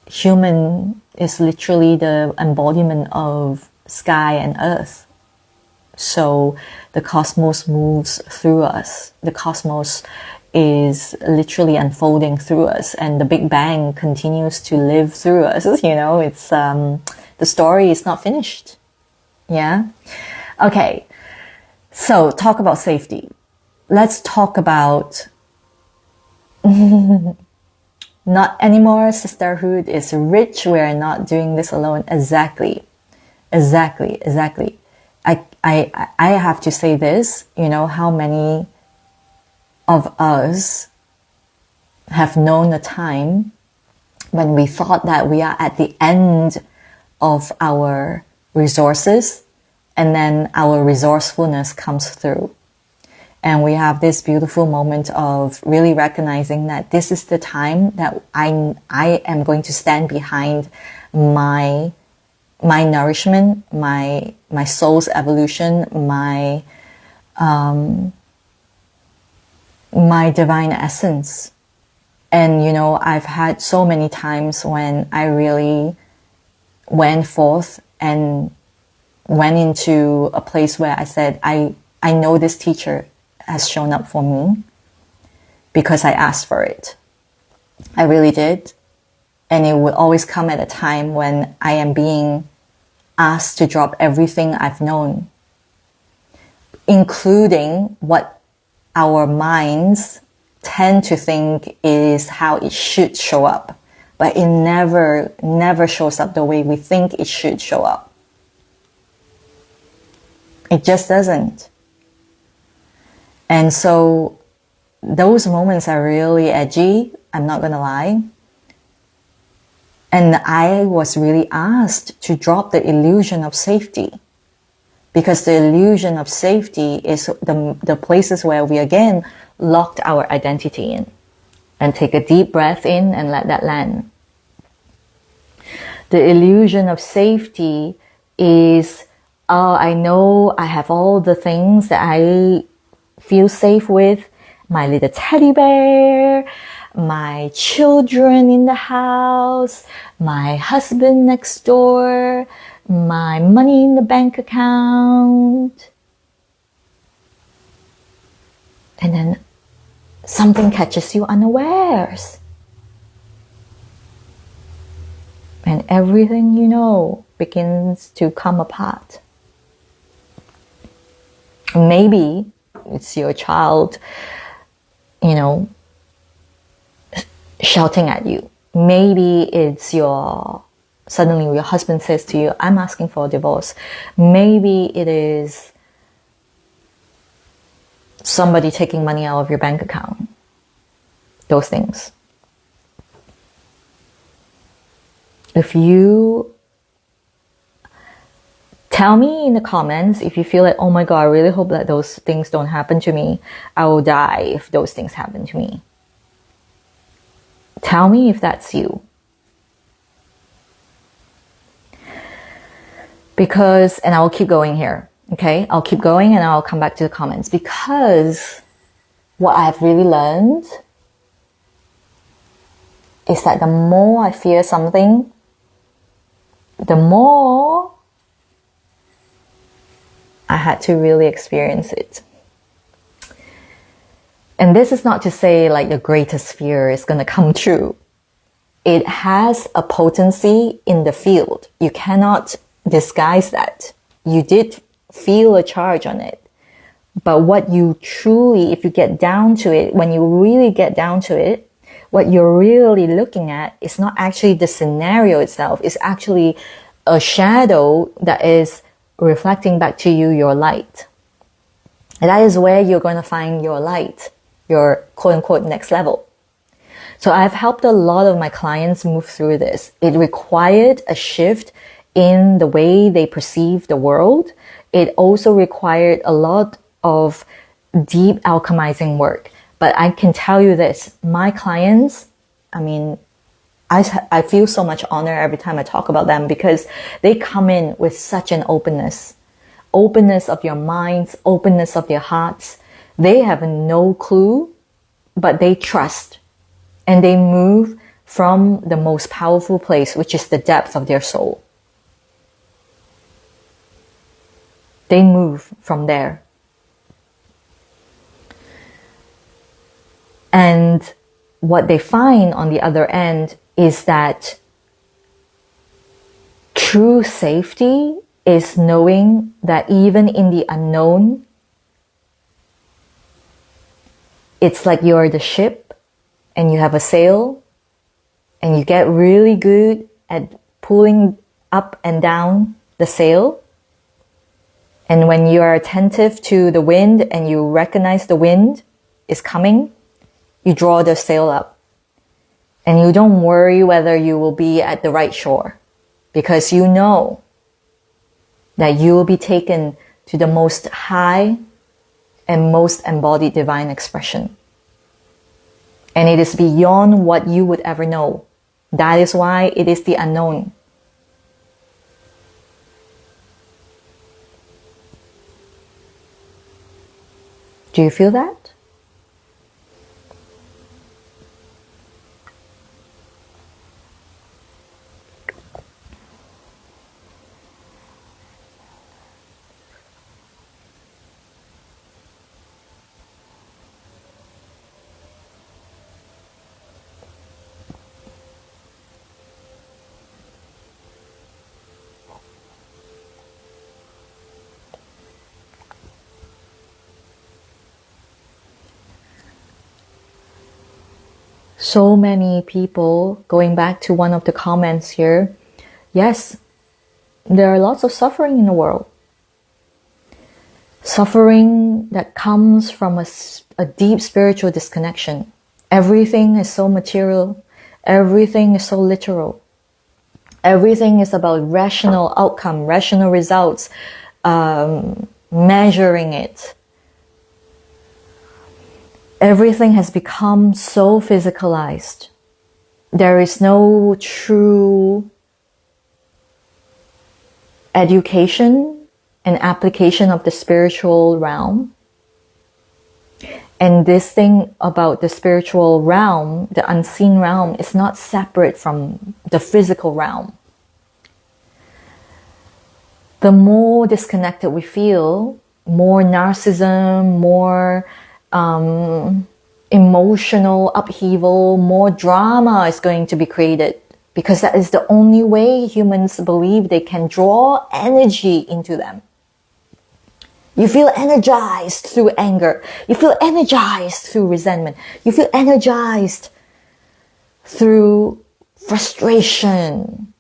human is literally the embodiment of sky and earth. So the cosmos moves through us. The cosmos is literally unfolding through us, and the Big Bang continues to live through us. It's the story is not finished. Yeah. Okay. So talk about safety. Let's talk about not anymore. Sisterhood is rich. We are not doing this alone. Exactly. I have to say this, how many of us have known a time when we thought that we are at the end of our resources, and then our resourcefulness comes through. And we have this beautiful moment of really recognizing that this is the time that I am going to stand behind my nourishment, my soul's evolution, my divine essence. And I've had so many times when I really went forth and went into a place where I said, I know this teacher has shown up for me because I asked for it. I really did. And it would always come at a time when I am being asked to drop everything I've known, including what our minds tend to think is how it should show up. But it never shows up the way we think it should show up. It just doesn't. And so those moments are really edgy, I'm not gonna lie. And I was really asked to drop the illusion of safety, because the illusion of safety is the places where we again locked our identity in. And take a deep breath in and let that land. The illusion of safety is, I know I have all the things that I feel safe with, my little teddy bear, my children in the house, my husband next door, my money in the bank account. And then something catches you unawares. And everything you know begins to come apart. Maybe it's your child, shouting at you. Maybe it's suddenly your husband says to you, I'm asking for a divorce. Maybe it is somebody taking money out of your bank account. Those things. If you tell me in the comments if you feel like, oh my God, I really hope that those things don't happen to me. I will die if those things happen to me. Tell me if that's you. Because, and I will keep going here. Okay, I'll keep going and I'll come back to the comments, because what I've really learned is that the more I fear something, the more I had to really experience it. And this is not to say like the greatest fear is going to come true. It has a potency in the field. You cannot disguise that. You did feel a charge on it. But what you truly, if you get down to it, when you really get down to it, what you're really looking at is not actually the scenario itself. It's actually a shadow that is reflecting back to you your light. And that is where you're going to find your light, your quote-unquote next level. So I've helped a lot of my clients move through this. It required a shift in the way they perceive the world. It also required a lot of deep alchemizing work. But I can tell you this, my clients, I feel so much honor every time I talk about them because they come in with such an openness of your minds, openness of their hearts. They have no clue, but they trust. And they move from the most powerful place, which is the depth of their soul. They move from there. And what they find on the other end is that true safety is knowing that even in the unknown, it's like you're the ship and you have a sail and you get really good at pulling up and down the sail. And when you are attentive to the wind and you recognize the wind is coming, you draw the sail up. And you don't worry whether you will be at the right shore because you know that you will be taken to the most high and most embodied divine expression. And it is beyond what you would ever know. That is why it is the unknown. Do you feel that? So many people, going back to one of the comments here, yes, there are lots of suffering in the world. Suffering that comes from a deep spiritual disconnection. Everything is so material. Everything is so literal. Everything is about rational outcome, rational results, measuring it. Everything has become so physicalized. There is no true education and application of the spiritual realm. And this thing about the spiritual realm, the unseen realm, is not separate from the physical realm. The more disconnected we feel, more narcissism, more emotional upheaval, more drama is going to be created because that is the only way humans believe they can draw energy into them. You feel energized through anger. You feel energized through resentment. You feel energized through frustration.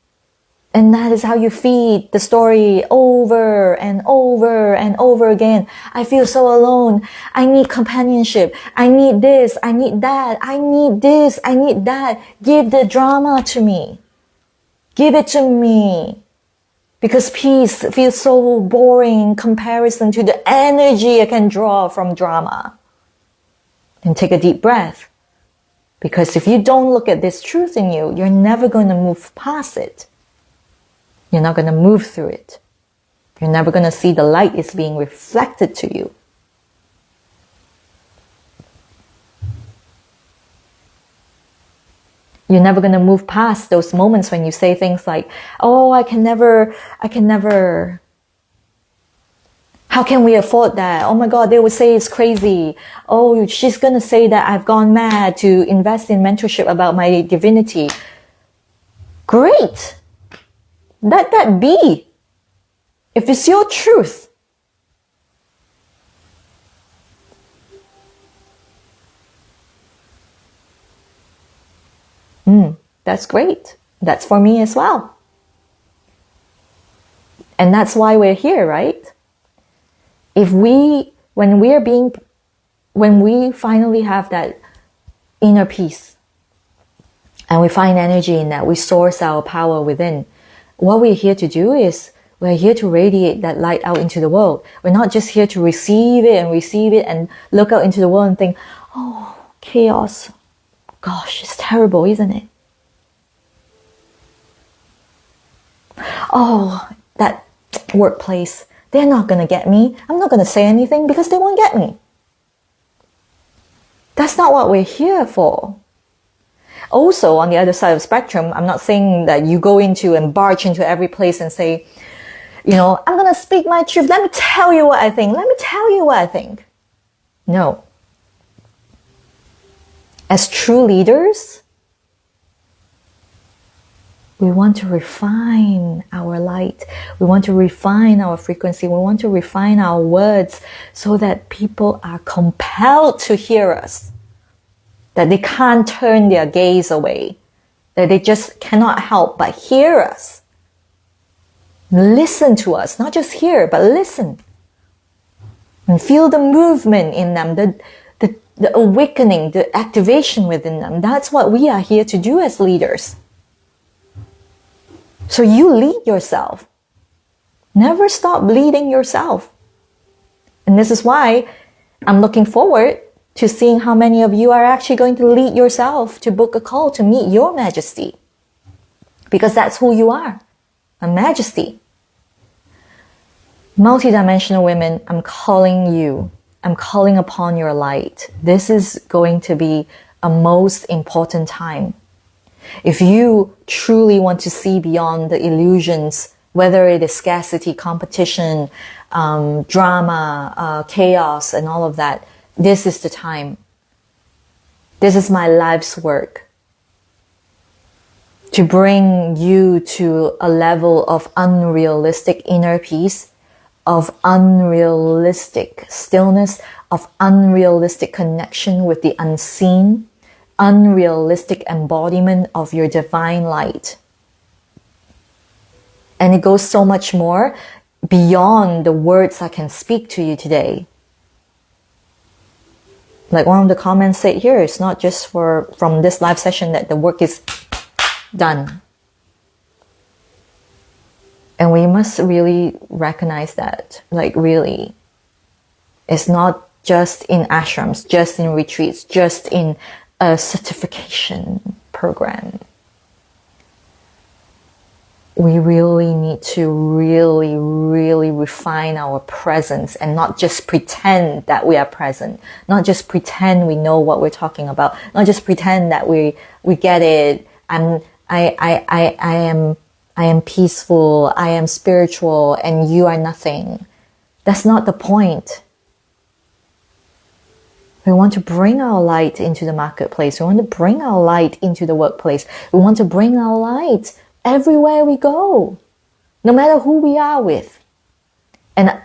And that is how you feed the story over and over and over again. I feel so alone. I need companionship. I need this. I need that. I need this. I need that. Give the drama to me. Give it to me. Because peace feels so boring in comparison to the energy I can draw from drama. And take a deep breath. Because if you don't look at this truth in you, you're never going to move past it. You're not going to move through it. You're never going to see the light is being reflected to you. You're never going to move past those moments when you say things like, oh, I can never, how can we afford that? Oh my God, they would say it's crazy. Oh, she's going to say that I've gone mad to invest in mentorship about my divinity. Great. Let that be. If it's your truth. That's great. That's for me as well. And that's why we're here, right? When we finally have that inner peace and we find energy in that, we source our power within, what we're here to do is we're here to radiate that light out into the world. We're not just here to receive it and look out into the world and think, oh, chaos. Gosh, it's terrible, isn't it? Oh, that workplace, they're not going to get me. I'm not going to say anything because they won't get me. That's not what we're here for. Also, on the other side of the spectrum, I'm not saying that you go into and barge into every place and say, I'm going to speak my truth. Let me tell you what I think. No. As true leaders, we want to refine our light. We want to refine our frequency. We want to refine our words so that people are compelled to hear us. That they can't turn their gaze away. That they just cannot help but hear us. Listen to us. Not just hear, but listen. And feel the movement in them, the awakening, the activation within them. That's what we are here to do as leaders. So you lead yourself. Never stop leading yourself. And this is why I'm looking forward to seeing how many of you are actually going to lead yourself to book a call to meet your majesty. Because that's who you are, a majesty. Multidimensional women, I'm calling you. I'm calling upon your light. This is going to be a most important time. If you truly want to see beyond the illusions, whether it is scarcity, competition, drama, chaos, and all of that, this is the time. This is my life's work. To bring you to a level of unrealistic inner peace, of unrealistic stillness, of unrealistic connection with the unseen, unrealistic embodiment of your divine light. And it goes so much more beyond the words I can speak to you today. Like one of the comments said here, it's not just from this live session that the work is done. And we must really recognize that, like really, it's not just in ashrams, just in retreats, just in a certification program. We really need to really, really refine our presence and not just pretend that we are present, not just pretend we know what we're talking about, not just pretend that we get it. I am peaceful, I am spiritual, and you are nothing. That's not the point. We want to bring our light into the marketplace. We want to bring our light into the workplace. We want to bring our light everywhere we go, no matter who we are with. And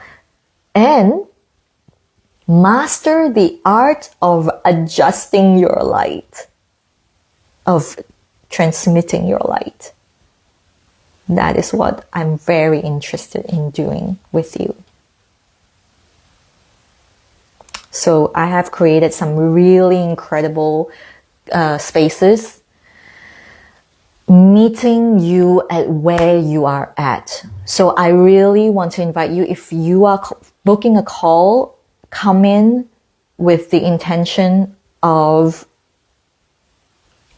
master the art of adjusting your light, of transmitting your light. That is what I'm very interested in doing with you. So I have created some really incredible spaces, meeting you at where you are at. So I really want to invite you, if you are booking a call, come in with the intention of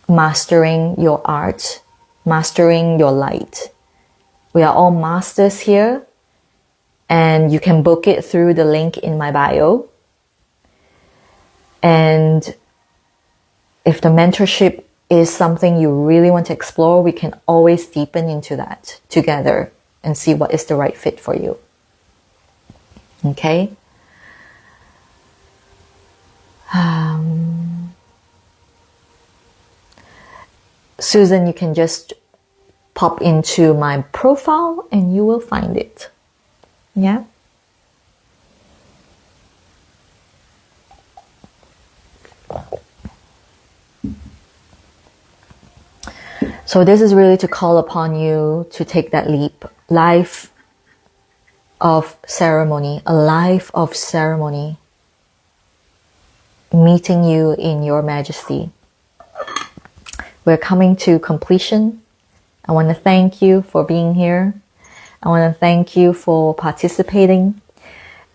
mastering your art, mastering your light. We are all masters here, and you can book it through the link in my bio. And if the mentorship is something you really want to explore, we can always deepen into that together and see what is the right fit for you. Okay? Susan, you can just pop into my profile and you will find it. Yeah? So this is really to call upon you to take that leap. Life of ceremony, a life of ceremony, meeting you in your majesty. We're coming to completion. I want to thank you for being here. I want to thank you for participating.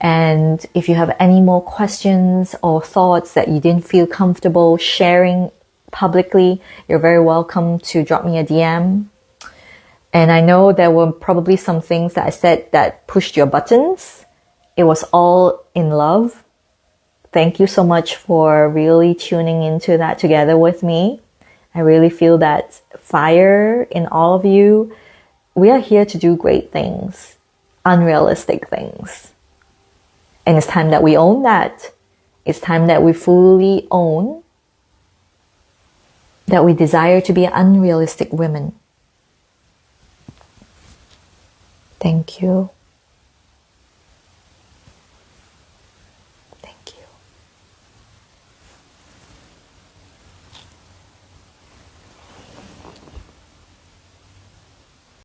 And if you have any more questions or thoughts that you didn't feel comfortable sharing publicly, you're very welcome to drop me a DM. And I know there were probably some things that I said that pushed your buttons. It was all in love. Thank you so much for really tuning into that together with me. I really feel that fire in all of you. We are here to do great things, unrealistic things. And it's time that we own that. It's time that we fully own that we desire to be unrealistic women. Thank you.